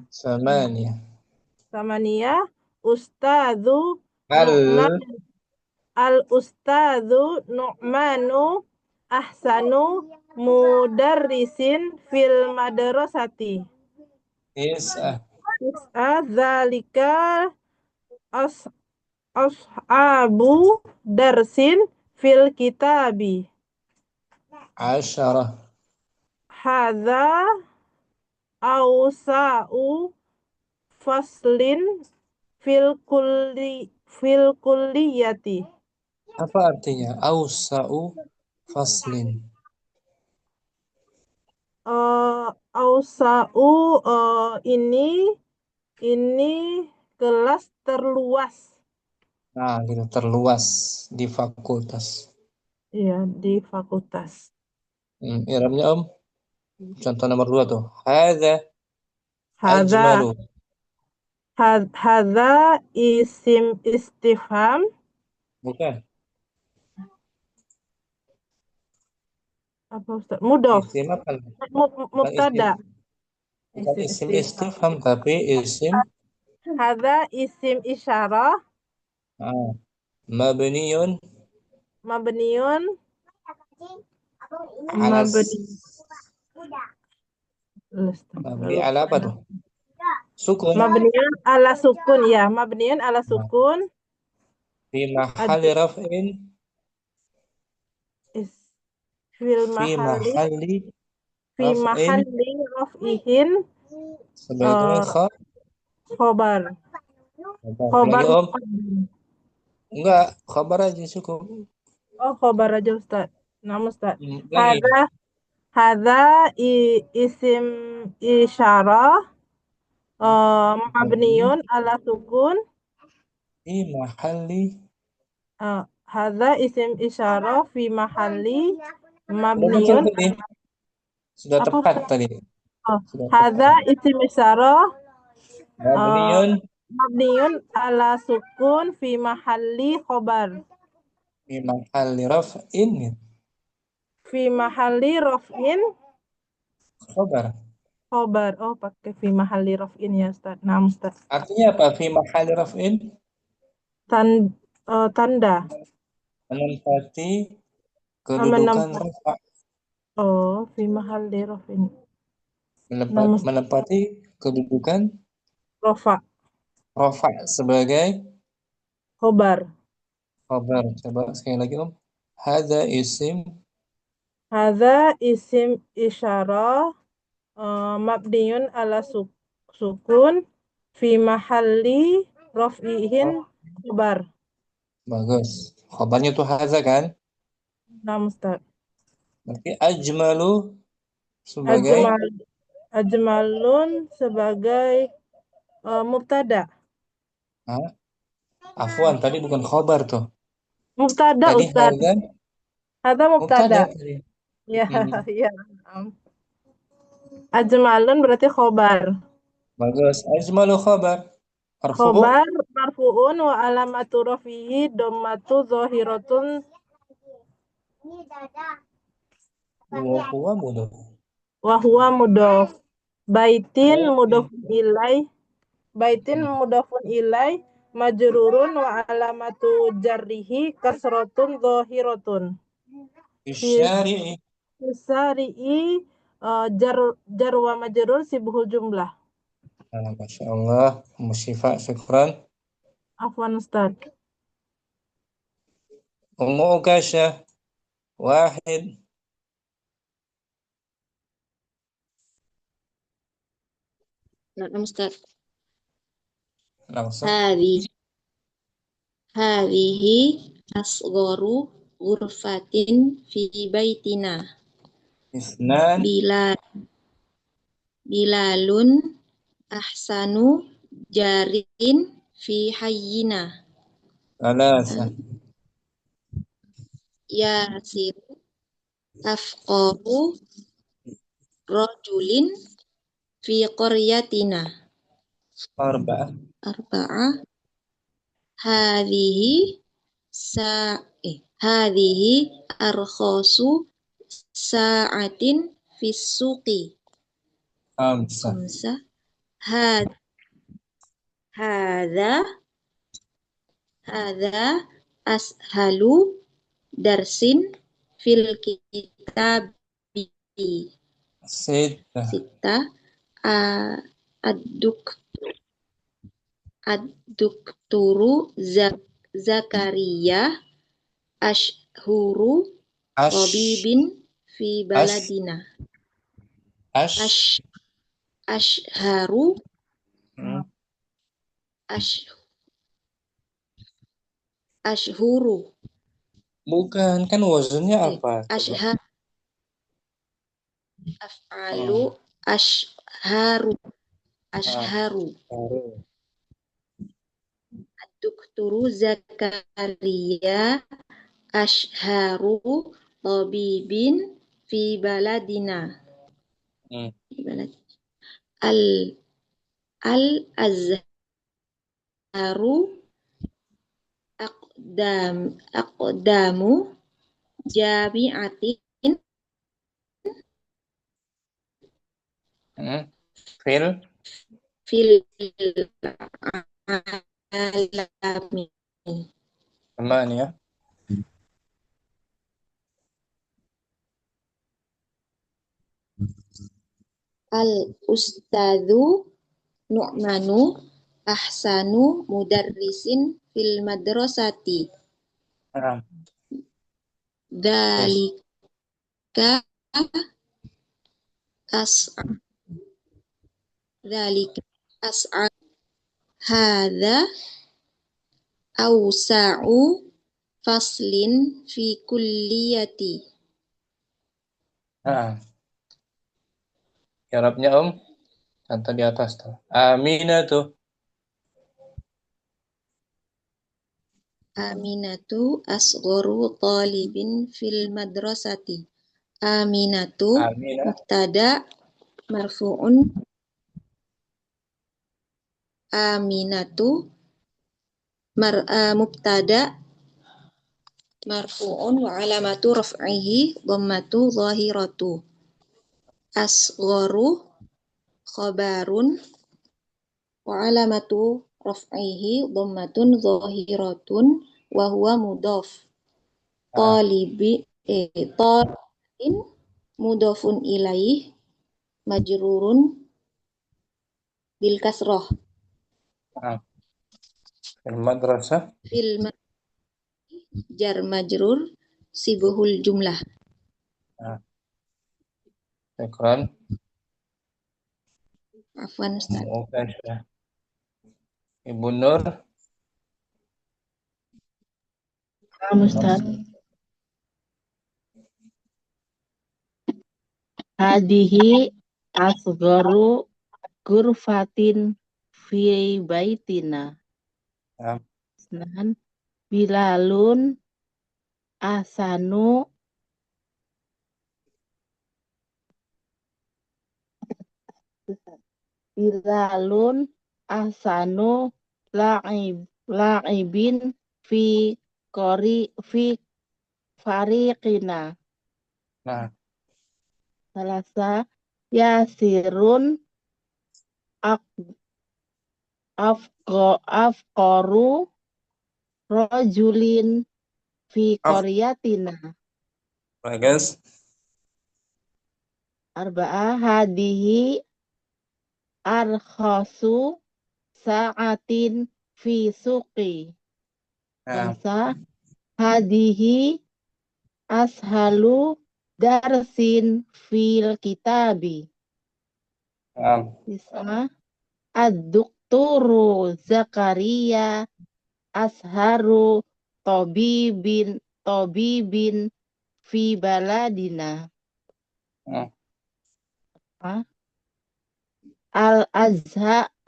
A: Samania.
F: Samania Ustadzu
A: Al
F: Nu'man Al-Ustadzu Nu'manu ahsanu mudarrisin fil madrasati.
A: Is'ah.
F: Dzalika ashabu darsin fil kitabi.
A: Asyarah.
F: Hadza awsa'u faslin fil kulliyati.
A: Apa artinya? Awsa'u faslin.
F: Ausa'u ini kelas terluas.
A: Nah, gitu terluas di fakultas.
F: Iya, di fakultas.
A: I'rabnya Om. Contoh nomor 2 tuh. Hadza
F: Hadza
A: ajmalu.
F: hadza isim istifham.
A: Bukan.
F: Apa Ustaz? Mudhof.
A: Isim apa?
F: Mubtada.
A: Bukan isim istifham tapi isim
F: Hadza isim isyarah
A: mabniun
F: mabniun
A: ala mabni ala apa tuh? Sukun.
F: Mabniun ala sukun ya, mabniun ala sukun.
A: Fi mahalli raf'in.
F: Fil
A: Fi mahalli
F: raf'ihin
A: sebagai
F: khobar.
A: Lagi Om. Enggak, khabar aja cukup.
F: Oh, khobar aja Ustaz. Nama Ustaz.
A: Lagi.
F: Hadza isim isyarah mabniun ala sukun.
A: Fi mahalli.
F: Hadza isim isyarah fi mahalli mabniun.
A: Sudah tepat tadi.
F: Hadza isim isyarah
A: mabniun
F: ala sukun fi mahalli khobar.
A: Fi mahalli raf'in.
F: Fi mahalli raf'in
A: Khobar.
F: khobar. Oh, pakai fi mahalli raf'in ya Ustaz. Nah, Ustaz.
A: Artinya apa? Fi mahalli raf'in?
F: Tanda.
A: Menempati kedudukan rafa'.
F: Oh, fi mahalli raf'in.
A: Menempati kedudukan rafa' sebagai
F: khobar.
A: Khobar. Coba sekali lagi Om. Hadza
F: isim isyarah mabniun ala sukun fi mahalli raf'ihin khobar.
A: Bagus. Khobarnya tuh hadza kan?
F: Nah, Ustaz.
A: Berarti ajmalu sebagai
F: Ajmalun sebagai mubtada.
A: Afwan, tadi bukan khobar tuh.
F: Mubtada
A: Tadi
F: Ustaz. Hadza mubtada. Ya, ya. Ajmalun berarti khobar.
A: Bagus. Ajmalu khobar.
F: Khobar marfu'un wa alamatu rafihi dhammatu zahiratun. Wa huwa mudhof. Baitin mudhofun ilai majrurun wa alamatu jarrihi kasratun zahiratun. Syari'i jar wa majrur sibhul jumlah.
A: Masya Allah, musyifa, syukran.
F: Afwan Ustaz.
A: Ummu Ukasha, wahid.
G: Nah, Ustaz.
A: Langsung.
G: Hadhihi asgharu ghurfatin fi baitina.
A: Isnan.
G: Bilalun ahsanu jarin fi hayyina.
A: Alasa.
G: Yasir afqahu rajulin fi qaryatina.
A: Arba'ah.
G: Arba'ah hadhihi hadhihi arkhasu sa'atin fis suqi.
A: Khamsah.
G: Khamsah hadza ashalu darsin fil kitabi.
A: Sittah.
G: Sita ad-dukturu Zakaria ashhuru tabibin fi baladina. Ashharu ashhuru.
A: Bukan, kan wazannya apa?
G: Ashhar af'alu ashharu. Ad-dukturu Zakaria ashharu tabibin fi baladina. Al-azharu aqdamu jami'atin fil alami.
A: Aman ya.
G: Al-ustadzu Nu'manu ahsanu mudarrisin fil madrasati. Dzalika as'a hadza awsa'u faslin fi kulliyati.
A: Arabnya contoh di atas tuh. Aminatu
G: asgharu talibin fil madrasati. Aminatu mubtada marfu'un. Aminatu mubtada marfu'un wa alamatu raf'ihi dhammatu zahiratu. Asgharu khabarun wa alamatu raf'ihi dhammatun zahiratun wa huwa mudhaf. Talibin mudhafun ilaih majrurun bil kasrah.
A: madrasah
G: Fil jar majrur sibuhul jumlah.
A: Syukran.
G: Afwan Ustaz.
A: Ibu Nur.
F: Ustaz. Hadihi asgharu ghurfatin fi baitina. Bilalun ahsanu la'ibin fi fariqina. Salasa yasirun afqaru rajulin fi qaryatina.
A: Bagus.
F: Arba'ah hadihi arkhasu sa'atin fi suqi. Khamsa hadihi ashalu darsin fil kitabi. Tis'ah ad-dukturu Zakaria asharu tabibin fi baladina.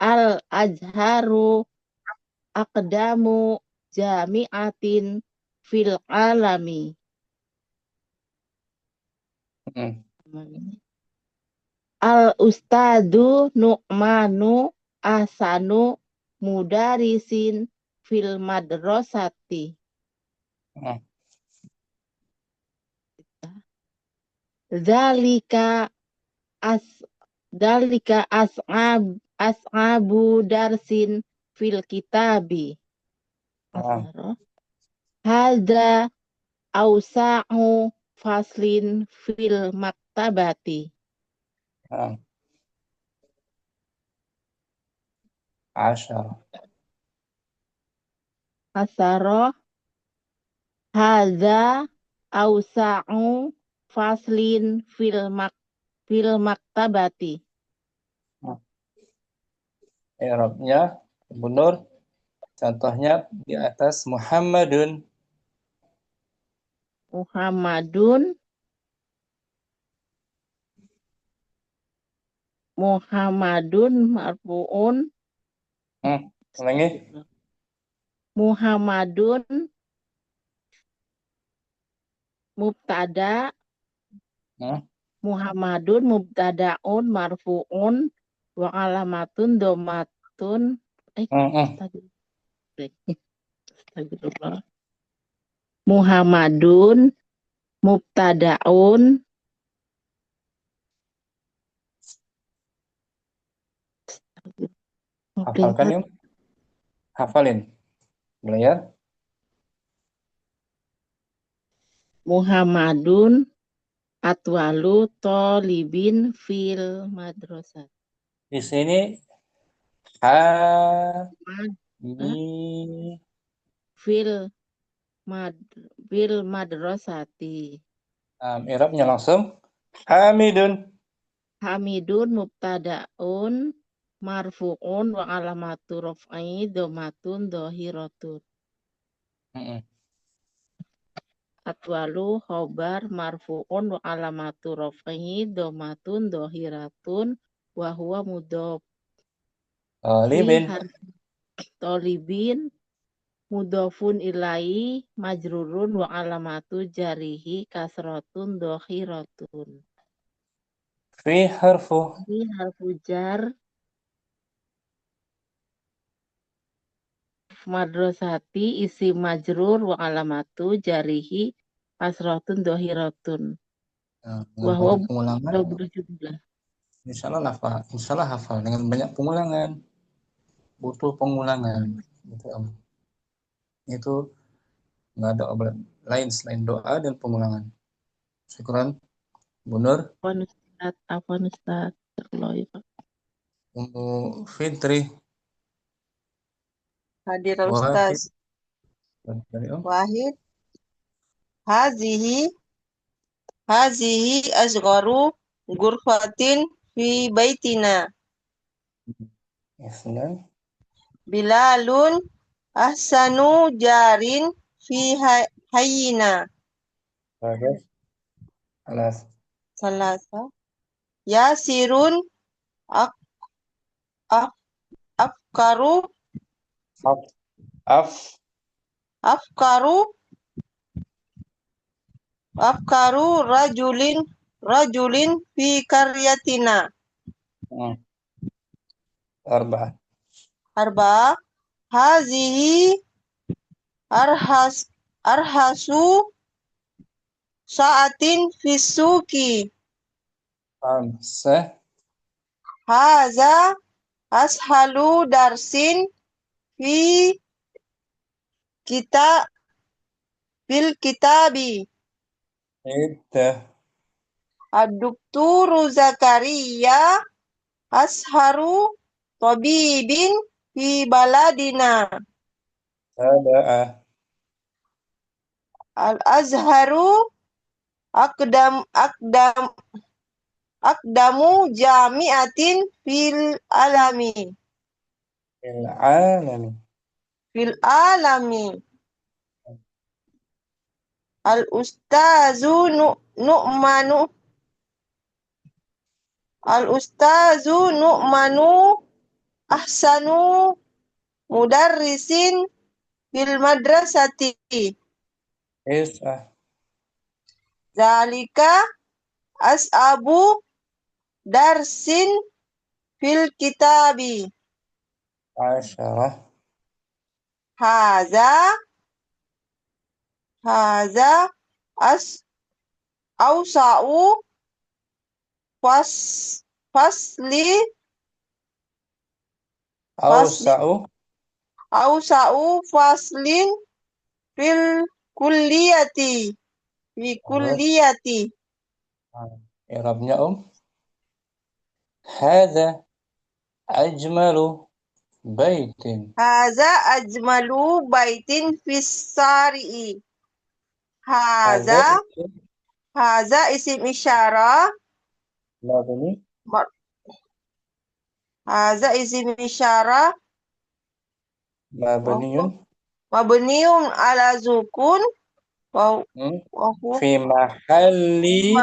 F: Al-azharu aqdamu jami'atin fil alami.
H: Al-Ustadu Nu'manu Ahsanu Mudarisin fil madrasati. Dalika as'abu darsin fil kitabi. Hadza awsa'u faslin fil maktabati. Asyara hadza awsa'u faslin fil maktabati.
A: I'rabnya, Bu Nur, contohnya di atas Muhammadun.
H: Muhammadun marfu'un.
A: Ulangi.
H: Muhammadun mubtada. Muhammadun mubtada'un marfu'un wa alamatun domatun. Astagfirullah. Muhammadun mubtada'un
A: Hafalkan yuk. Hafalin. Belajar.
H: Muhammadun atwalu tolibin fil madrasah.
A: Di sini
H: fil madrasati.
A: I'rabnya langsung Hamidun.
H: Hamidun mubtada'un marfu'un wa alamatu raf'i domatun dohiratun. Atwalu khobar marfu'un wa alamatu raf'i domatun dohiratun wa huwa mudhof. Tolibin mudhofun ilai majrurun wa alamatu jarihi kasratun dohiratun.
A: Fi harfu
H: Jar madrasati isi majrur wa alamatu jarihi kasratun dohiratun. Wahwa
A: pengulangan.
H: berjumlah.
A: Insyaallah hafal dengan banyak pengulangan. Butuh pengulangan. Itu nggak ada obat lain selain doa dan pengulangan. Syukran, Bu Nur.
H: Afwan Ustaz.
A: Ummu Fitri.
I: Hadir Ustaz. Wahid. Hazihi asgharu ghurfatin fi baitina. Bilalun ahsanu jarin fi hayyina. Salasa. Yasirun afkaru rajulin fi karyatina. Arba. Hazihi arhasu sa'atin fi suki. Haza ashalu darsin fi fil kitabi. Ad-Dukturu Zakaria asharu tabibin fi baladina. Al-Azharu akdamu jami'atin fil alami. Al-Ustazu Nu'manu ahsanu mudarrisin fil madrasati. Zalika as'abu darsin fil kitabi.
A: Asyarah.
I: Haza ausa'u fasli
A: Awsa'u.
I: ausa'u faslin fil kulliyati. Fi
A: Bagus.
I: kulliyati.
A: I'rabnya Hadza ajmalu baitin.
I: Haza ajmalu baitin fis sari'i.
A: Hadza
I: Haza isim isyarah.
A: mabni
I: Haza isim isyarah
A: mabniun
I: mabniun ala sukun wa huwa
A: fi mahalli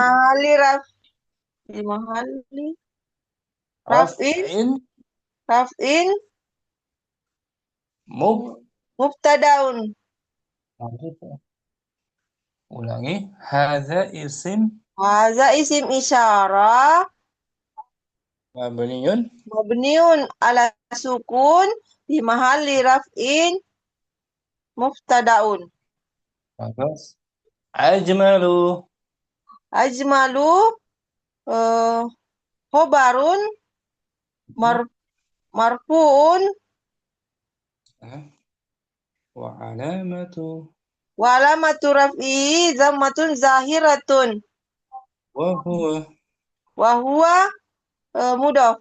I: raf'in
A: raf'in
I: mubtadaun.
A: Ulangi. Hadza isim
I: Haza isim isyarah
A: mabniun
I: ala sukun di mahalli raf'in mubtadaun.
A: bagus. Ajmalu
I: Khobarun marfu'un
A: wa alamatu
I: wa alamatu raf'i zammatun zahiratun
A: wa huwa
I: mudhaf.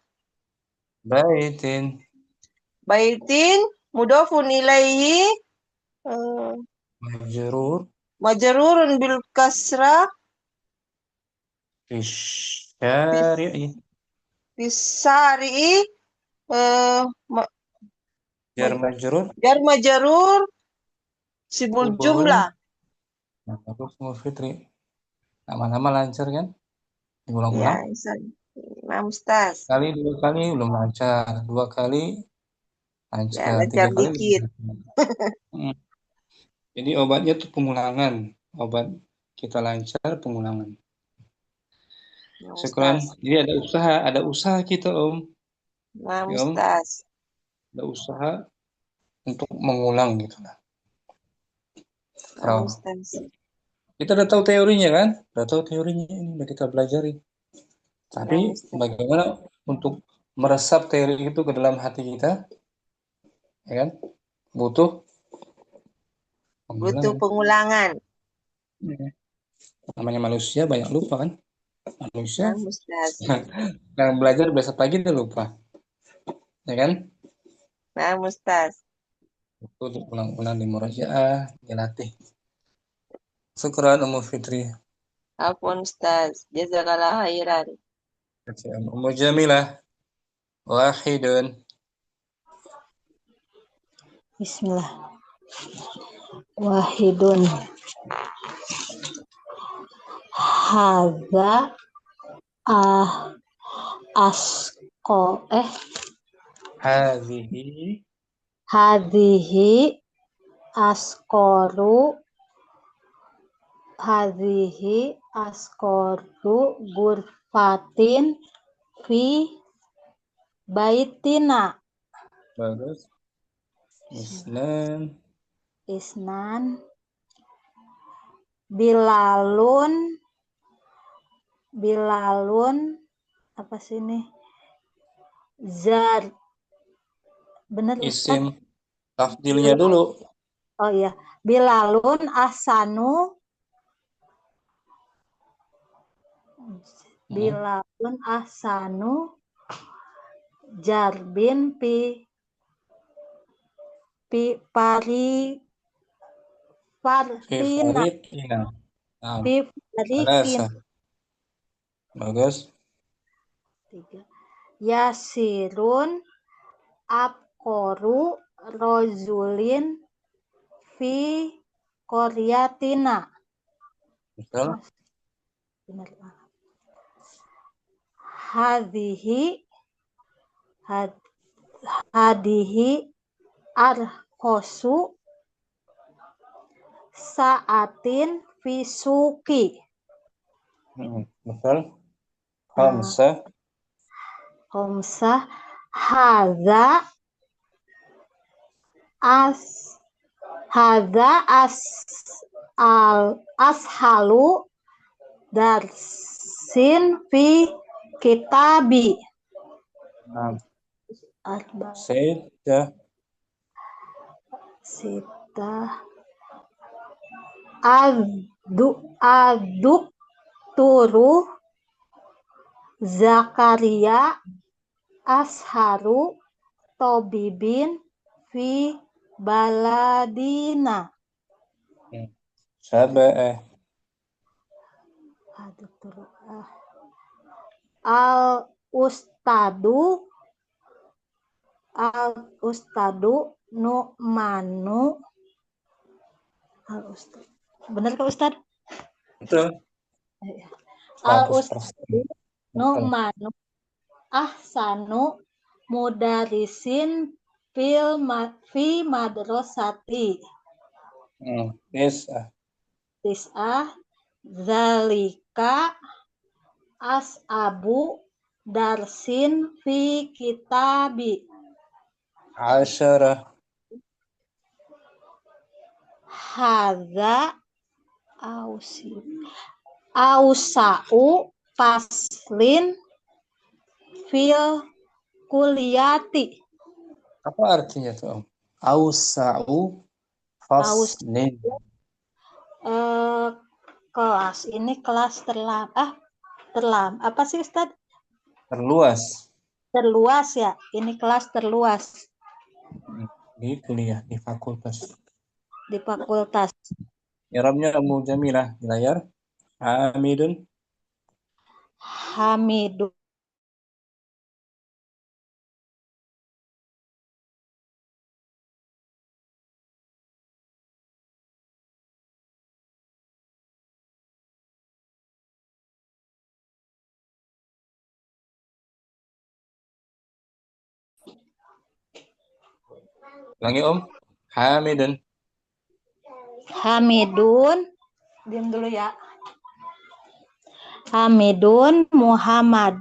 A: baitin
I: Mudhafun ilaihi majrurun bil kasrah
A: fisyari'i
I: bisari'i
A: jar majrur
I: majrur sibul jumlah.
A: bagus Bu Fitri. Lama-lama lancar kan?
I: Ya,
A: Diulang-ulang.
I: Nah, Ustaz.
A: Sekali, 2 kali belum lancar. 2 kali
I: Ya,
A: lancar. 3
I: lancar
A: kali
I: dikit.
A: Jadi obatnya tuh pengulangan. Obat kita lancar pengulangan.
I: Nah,
A: Syukran.
I: Ustaz.
A: Jadi ada usaha kita
I: Nah,
A: ya,
I: Ustaz.
A: Ada usaha untuk mengulang gitu lah.
I: Nah, Ustaz.
A: Kita udah tahu teorinya kan? Udah tahu teorinya ini udah kita pelajari. Tapi bagaimana untuk meresap teori itu ke dalam hati kita? Ya kan? Butuh
I: pengulangan.
A: Namanya manusia banyak lupa kan? Manusia.
I: Nah, Ustaz.
A: Yang belajar besok pagi udah lupa. Ya kan?
I: Nah, Ustaz.
A: Itu ulang-ulang di murajaah, dilatih. Syukran Ummu Fitri.
I: Afwan Ustaz. Jazakallah khairan.
A: Ummu Jamilah. Wahidun.
J: Bismillah. Wahidun. Hadza Hadhihi askoru gurfatin fi baitina.
A: Bagus. Isnan.
J: Bilalun apa sih ini? Bener
A: Isim tafdilnya dulu.
J: Oh iya, Bilalun ahsanu jarbin pi farina.
A: Bagus.
J: 3. Yasirun abkoru rozulin fi koryatina.
A: Betul.
J: Benar. Hadihi arkosu saatin fisuki.
A: betul.
J: Nah,
A: Khamsah.
J: khamsah hadza as hadza ashalu darsin fi kitabi
A: Nah,
J: arba
A: Sitah.
J: sita aduk turu Zakaria asharu tobibin fi baladina.
A: Sab'ah.
J: Aduk turu al ustadu Nu'manu al ustad. Benar ke Ustad?
A: Betul.
J: Al
A: 100%.
J: ustadu
A: Betul.
J: Nu'manu ahsanu mudarisin fi madrasati. Tis'ah zalika as'abu darsin fi kitabi.
A: Asyarah.
J: Hadza ausa'u faslin fil kuliyati.
A: Apa artinya tuh, Om? Ausa'u faslin.
J: Kelas ini kelas apa sih Ustad?
A: Terluas.
J: Terluas ya, ini kelas terluas
A: Di kuliah, di fakultas.
J: di fakultas.
A: I'rabnya Ummu Jamilah di layar. Hamidun.
J: Hamidun
A: Ulangi Om. Hamidun.
J: Hamidun, diam dulu ya. Hamidun Muhammad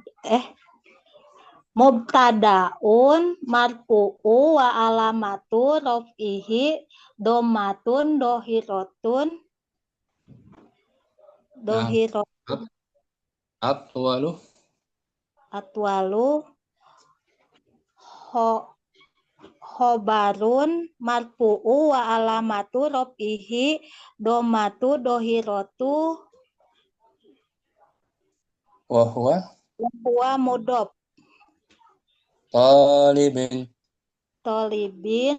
J: mubtadaun marfu'u wa alamatu raf'ihi dhammatun dohiratun atwalu khobarun marfu'u wa alamatu raf'ihi dhammatu dohiratu
A: Wa huwa
J: mudhof. Talibin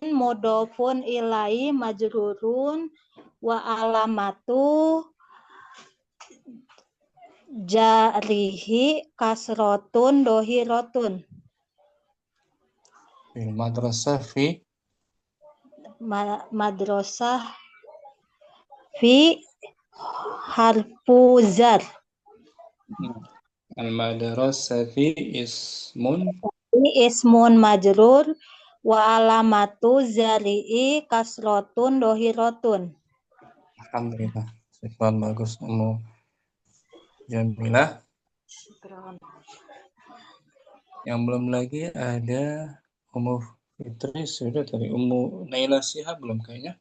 J: mudhofun ilai majrurun wa alamatu jarihi kasrotun dohiratun.
A: Madrasah fi
J: Madrasah fi harfuzar.
A: Al-madrasati
J: ismun majrur wa alamatu zari'i kasrotun dohiratun.
A: Alhamdulillah. Sekian bagus Ummu Jamilah. Yang belum lagi ada Ummu Fitri, sudah tadi. Ummu Naila Shihab belum kayaknya.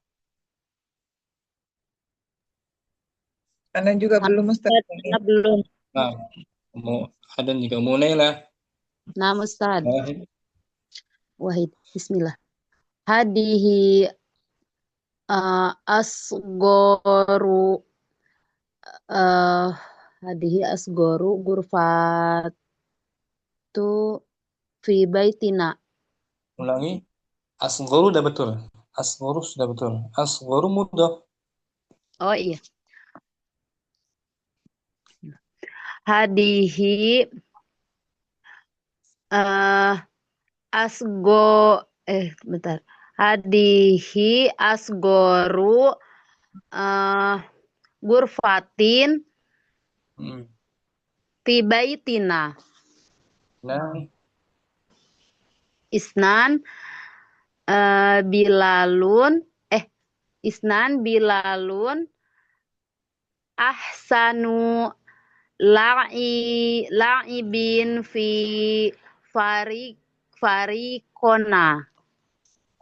D: Ana juga belum Ustaz.
C: Belum.
A: Nah, ada juga Ummu Naila.
C: Nah, Ustaz. Wahid. Bismillah. Hadihi asgoru gurfatu fi baitina.
A: Ulangi. Asgharu udah betul. Asgharu sudah betul. Asgharu mudhaf.
C: Oh iya. Hadihi bentar. Hadihi asgoru gurfatin fi baitina.
A: Nah.
C: Isnan bilalun ahsanu la'ibin fi farikona.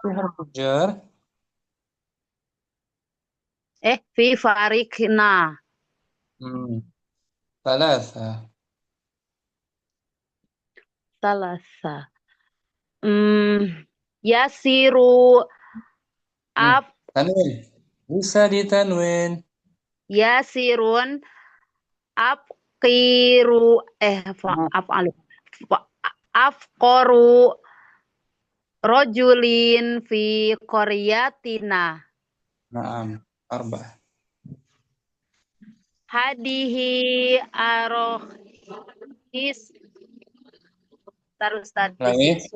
A: Itu huruf jar.
C: Fi farikna.
A: Thalatha.
C: Salasa. Yasiru af
A: Tanwin. Bisa ditanwin.
C: yasirun afqiru af'alu afqaru rojulin fi qaryatina.
A: Naam. Arba'ah.
C: Hadihi arohis terus tadi
A: Lagi.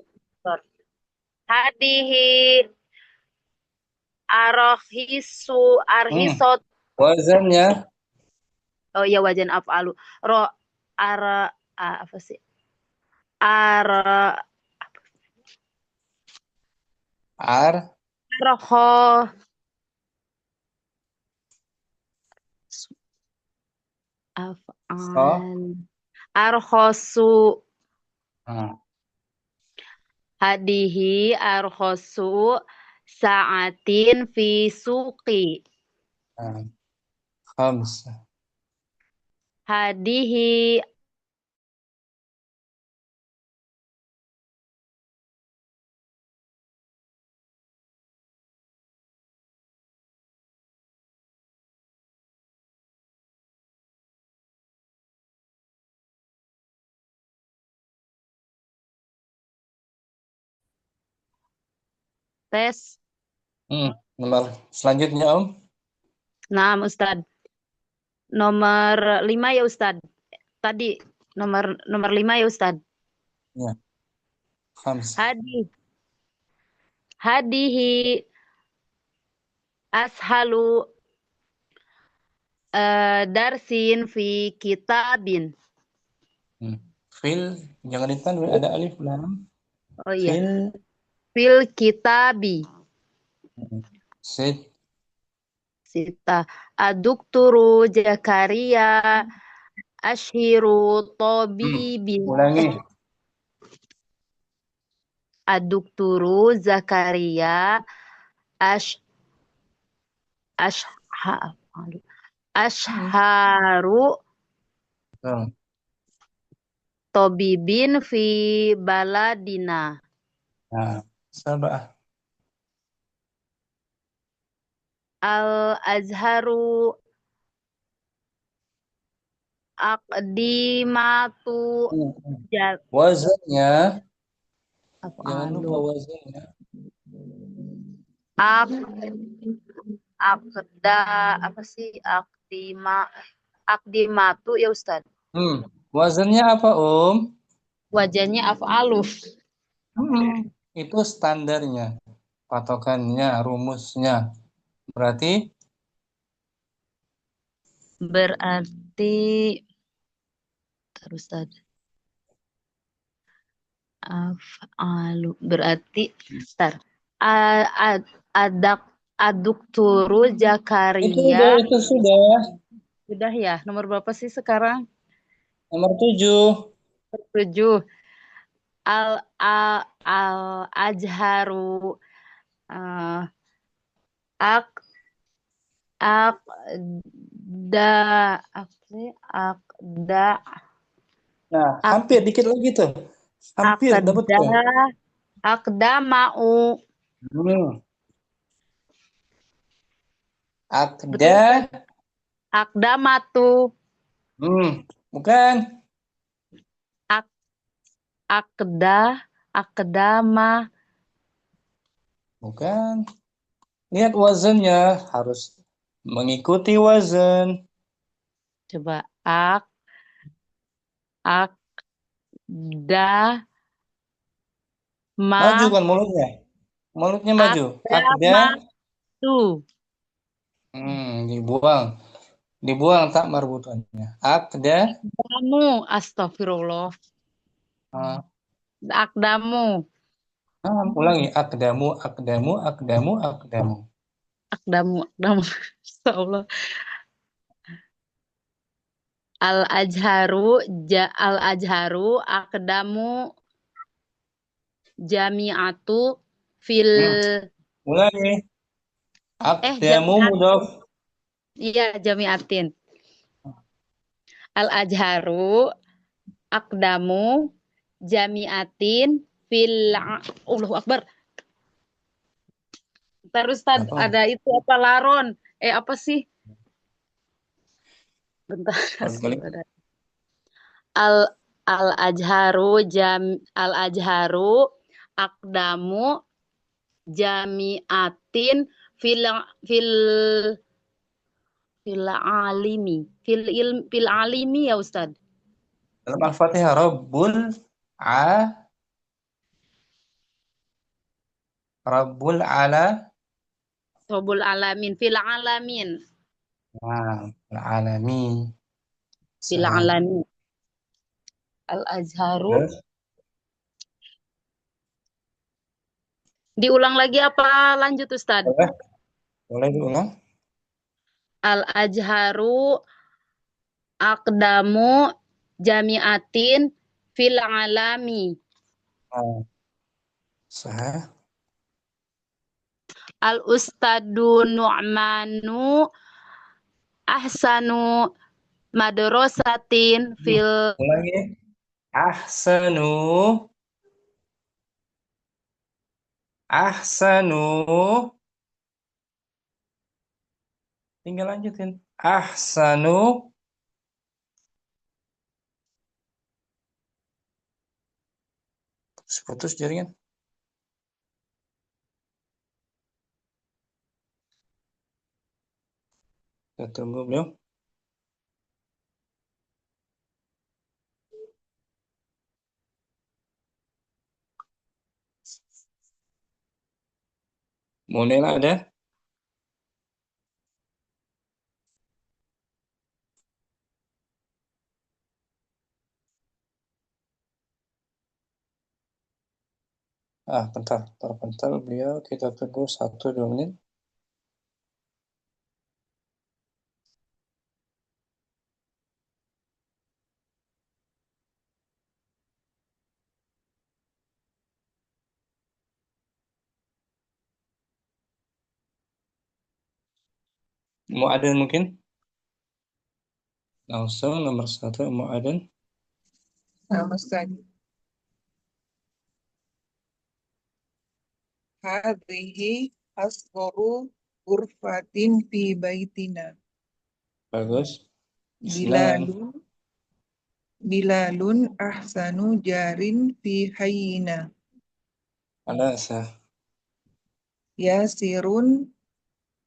C: hadihi arhisot.
A: Wazannya.
C: Oh ya, wajan af'alu. Apa sih? Roho af'al arhosu. Hadihi arhosu sa'atin fi suqi.
A: Khamsah.
C: Hadihi tes.
A: Nomor selanjutnya, Om.
C: Nah, Ustadz. Nomor 5 ya, Ustadz. Tadi nomor 5 ya, Ustadz.
A: Ya. Khamsah.
C: Hadihi ashalu darsin fi kitabin.
A: Fil, jangan ditanwin, ada alif lam.
C: Oh iya. Fil kitabi. Sita. Adukturu Zakaria ashiru tabibin.
A: Ulangi.
C: Adukturu Zakaria asharu tabibin fi baladina.
A: Sabah.
C: Al-Azharu aqdimatu.
A: Wazannya. Jangan lupa wazannya.
C: Apa sih aqdimatu ya, Ustaz?
A: Wazannya apa, Om?
C: Wazannya af'alu.
A: Itu standarnya, patokannya, rumusnya. Berarti
C: terus tadi af'alu berarti adukturu Zakaria.
A: Itu sudah.
C: Sudah ya. Nomor berapa sih sekarang?
A: Nomor 7.
C: 7. Al-Azharu
A: Nah, hampir dikit lagi tuh. Hampir dapat tuh.
C: Aqdama'u. Aqdamatu.
A: Bukan.
C: Aqdama.
A: Bukan. Lihat wazannya, harus mengikuti wazan.
C: Coba
A: Maju kan mulutnya. Mulutnya maju. Dibuang. Dibuang tak marbutannya.
C: Aqdamu. Astagfirullah. Aqdamu.
A: Ulangi. Aqdamu.
C: Insyaallah. Al-Azharu aqdamu jami'atu fil
A: Ulangi. Aqdamu
C: jami'at
A: mudhaf.
C: iya jami'atin. Al-Azharu aqdamu jami'atin Allahu Akbar. Terus
A: Apa?
C: ada itu apa laron? Apa sih? Bentar.
A: Balik.
C: Al-Azharu aqdamu jami'atin fil fil fil alimi ya Ustaz.
A: Dalam Al-Fatihah Rabbul
C: alamin fil alamin
A: alamin.
C: fil alamin. Al-Azharu
A: Terus?
C: diulang lagi apa lanjut Ustaz?
A: Boleh diulang?
C: Al-Azharu aqdamu jami'atin fil alami.
A: Sah.
C: Al-Ustadu Nu'manu ahsanu madrasatin fil
A: Ulangi. Ahsanu tinggal lanjutin. Ahsanu putus jaringan. Kita tunggu beliau. Munela ada? Bentar beliau, kita tunggu 1-2 menit. Mu'adhan mungkin? Langsung nomor 1 Mu'adhan.
D: Ustaz. Hadhihi asgharu ghurfatin fi baitina.
A: Bagus.
D: Bilalun ahsanu jarin fi hayyina.
A: Ada sah.
D: Yasirun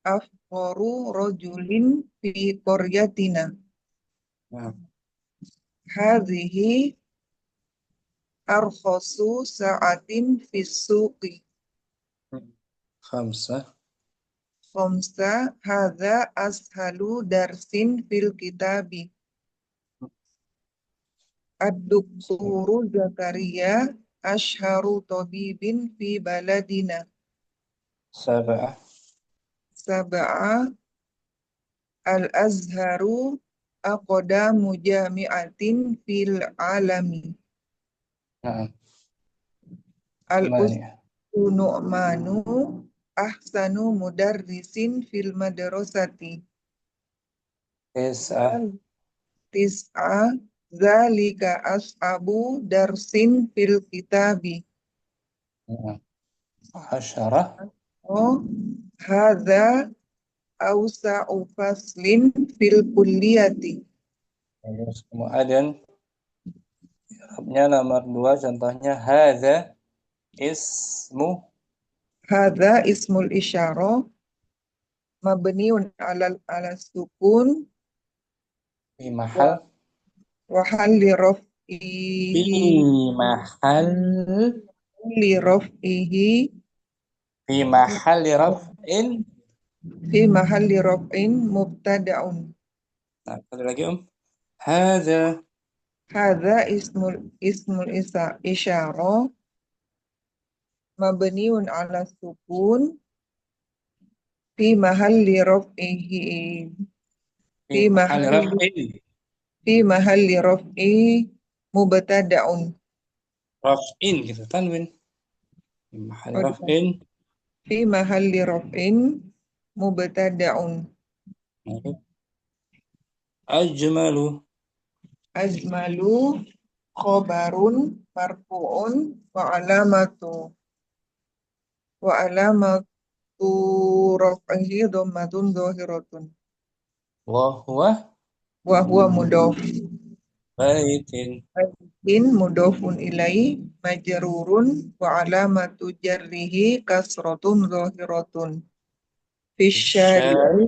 D: afqaru rajulin fi qaryatina. Hadhihi arkhasu sa'atin fi suqi.
A: Khamsah.
D: Hadza ashalu darsin fil kitabi. Ad-Dukturu Zakaria ashharu tabibin fi baladina. Sab'ah Al-Azharu aqdamu jami'atin fil alami. Al-Ustadu Nu'manu ahsanu mudarrisin fil madrasati. Tis'ah zalika ashabu darsin fil kitabi.
A: Asyarah.
D: Hadza awsa'u faslin fil kulliyati.
A: Terus kemudian Arabnya nomor 2 contohnya hadza ismul isyarah mabniun ala sukun fi mahal
D: wa hal li mahalli raf'in mubtada'un.
A: Nah, kali lagi hadza
D: ismul isyarah mabniun ala sukun fi mahalli raf'in Fi mahalli raf'i mubtada'un.
A: Raf'in gitu tanwin. Mahal
D: Oh,
A: raf'in.
D: fi mahalli raf'in mubtada'un.
A: Ajmalu.
D: Ajmalu khobarun marfu'un wa alamatu raf'ihi dhammatun dhahiratun.
A: Wa huwa
D: Wa huwa mudhaf.
A: baitin.
D: Baitin mudhafun ilai majrurun wa alamatu jarrihi kasratun dhahiratun. Fisyari
A: Syari.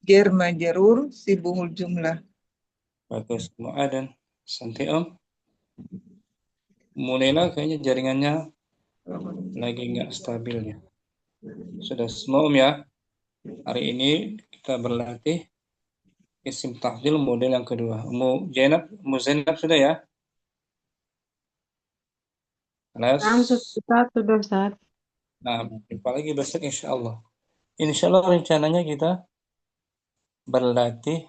D: jar majrur sibuhul jumlah.
A: Bagus. Mu'adan. Santai Om. Munela kayaknya jaringannya lagi nggak stabil ya. Sudah semua Om ya. Hari ini kita berlatih isim tafdil model yang kedua. Zainab sudah ya? Kelas.
B: Ustaz, sudah Ustaz.
A: Nah, jumpa lagi besok insya Allah. Insya Allah rencananya kita berlatih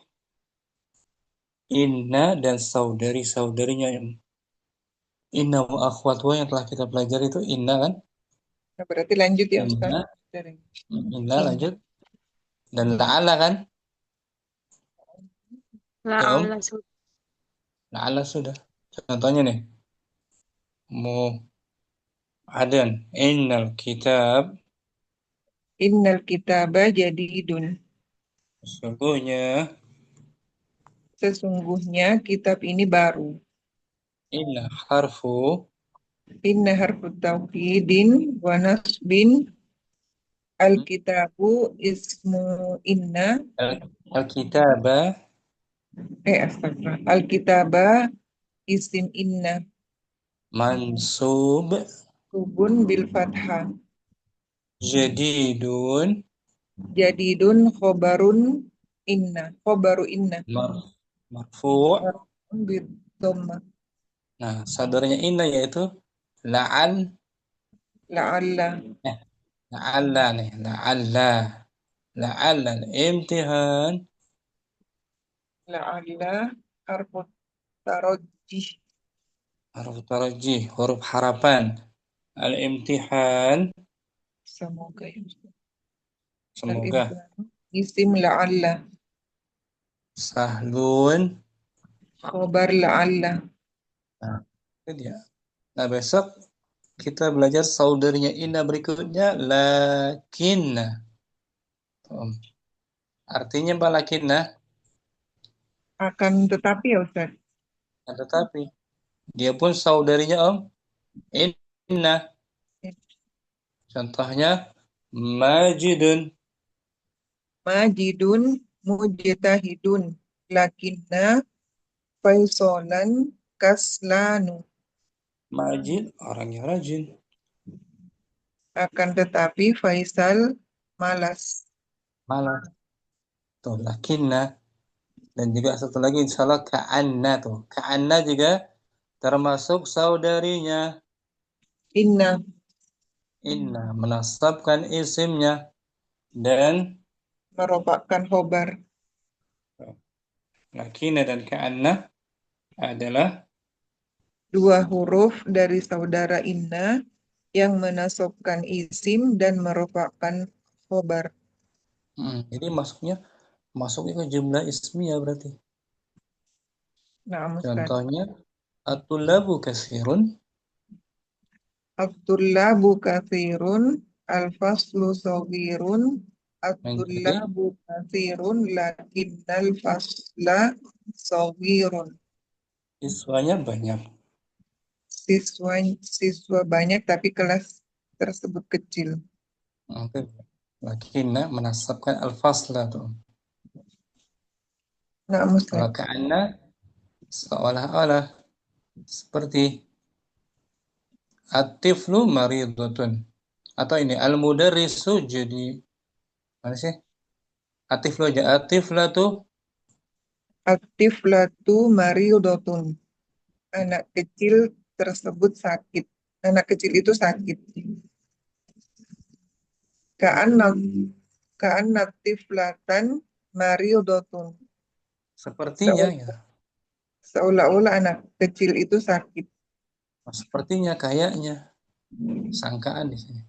A: inna dan saudari-saudarinya. Inna wa akhwatuha yang telah kita pelajari itu inna kan?
D: Nah, berarti lanjut ya Ustaz.
A: Inna lanjut. Dan la'ala kan?
B: La'alla sudah.
A: La'ala sudah. Contohnya nih. Adan.
D: Innal kitaba jadidun. Sesungguhnya kitab ini baru.
A: Inna harfu
D: Tauhidin wa nasbin. Al-kitabu ismu inna.
A: Al-kitaba.
D: Astagfirullah. Al-kitaba isim inna.
A: Mansub.
D: Subun bil fathah.
A: Jadidun
D: khobarun inna. Khobaru inna.
A: Marfu'.
D: Bil dhammah.
A: Nah, saudaranya inna yaitu la'alla nih. La'alla imtihan.
D: La'alla harfu tarajjih.
A: Huruf harapan. Al-imtihan.
D: Semoga.
A: Semoga.
D: Isim la'alla.
A: Sahlun.
D: Khobar la'alla.
A: Nah, itu dia. Nah, besok kita belajar saudarinya inna berikutnya lakinna. Artinya apa lakinna?
D: Akan tetapi ya Ustaz.
A: Tetapi dia pun saudarinya Om inna. Contohnya majidun
D: Mujtahidun. Lakinna faisolan kaslanu.
A: Majid orang yang rajin.
D: Akan tetapi Faisal malas.
A: Tuh lakinna. Dan juga satu lagi insya Allah ka'anna tuh. Ka'anna juga termasuk saudarinya
D: Inna
A: menasabkan isimnya dan
D: merupakan khobar.
A: lakinna dan ka'anna adalah
D: dua huruf dari saudara inna yang menasabkan isim dan merupakan khobar.
A: Jadi masuknya ke jumlah ismiyah berarti.
D: Nah,
A: contohnya at-tullabu katsirun.
D: At-tullabu katsirun, al-faslu shaghirun. At-tullabu katsirun lakinnal fasla shaghirun.
A: Siswanya banyak.
D: Siswa banyak tapi kelas tersebut kecil.
A: Oke. Lakinna menasabkan al-fasla tuh. Kalau ka'anna seolah-olah seperti at-tiflu maridhatun. Atau ini al-mudarrisu jadi mana sih?
D: At-tiflatu maridhatun. Anak kecil tersebut sakit. Anak kecil itu sakit. Ka'anna tiflatan maridhatun.
A: Sepertinya ya.
D: Seolah-olah anak kecil itu sakit.
A: Sepertinya, kayaknya, sangkaan di sini.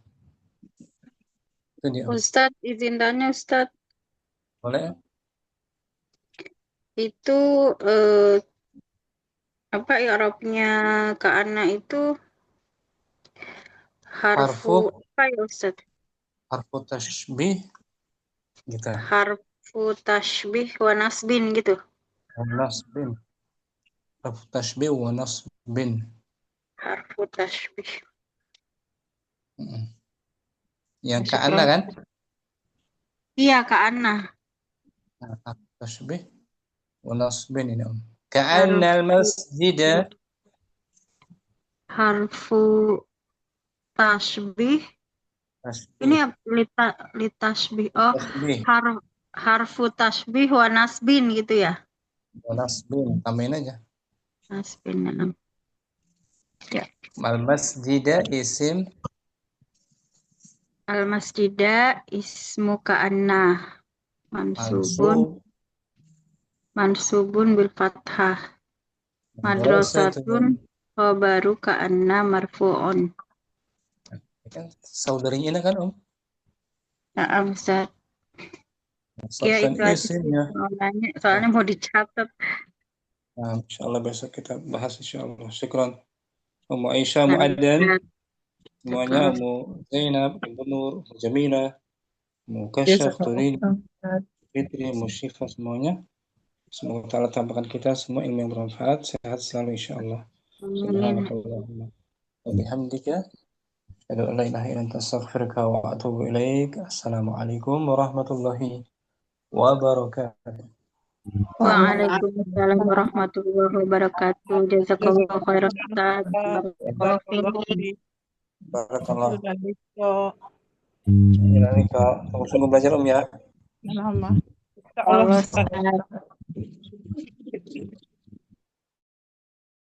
A: Itu dia.
K: Ustadz, izin tanya Ustadz,
A: Boleh?
K: itu apa i'rabnya ka'anna itu harfu
A: Harfu
K: apa ya Ustadz?
A: harfu tashbih gitu.
K: Harfu tashbih wa nasbin gitu.
A: Wa nasbin. Harfu tashbih wa nasbin.
K: Harfu tashbih.
A: Yang
K: Masuk
A: ka'anna
K: lagi.
A: kan?
K: Iya, ka'anna.
A: Nah, harfu tashbih wa nasbin ini Om. Ka'anna al-masjida.
K: Harfu tashbih. Ini litashbih. Oh,
A: Tashbih.
K: harfu tashbih wa nasbin gitu ya?
A: Wa nasbin. Tambahin aja.
K: Nasbin. Nah. Ya.
A: Al-masjida isim.
K: Al-masjida ismu ka'anna. Mansubun bil fathah. Madrasatun khabaru ka'anna marfu'un.
A: Kan saudarinya ini kan Om?
K: Nah, Ustaz. Ya
A: Kan
K: itu aja
A: isimnya.
K: soalnya mau dicatat.
A: Nah, insyaallah besok kita bahas insyaallah. Syukran. Ummu Aisyah, Ummu Adan, semuanya, Ummu Zainab, Ummu Nur, Ummu Jamila, Ummu Kasyaf, Turin, Fitri, Ummu Syifa, semuanya. Semoga Allah tambahkan kita semua ilmu yang bermanfaat, sehat selalu insyaallah. Subhanakallahumma wa bihamdika asyhadu an la ilaha illa anta astaghfiruka wa atubu ilaik. Assalamualaikum warahmatullahi wabarakatuh.
K: Waalaikumsalam warahmatullahi wabarakatuh. Jazakallahu khairan Ustaz. Barakallahu fiik.
A: Barakallah.
F: Sudah
A: Sungguh belajar Om ya.
F: lama.
K: Allah Ustaz.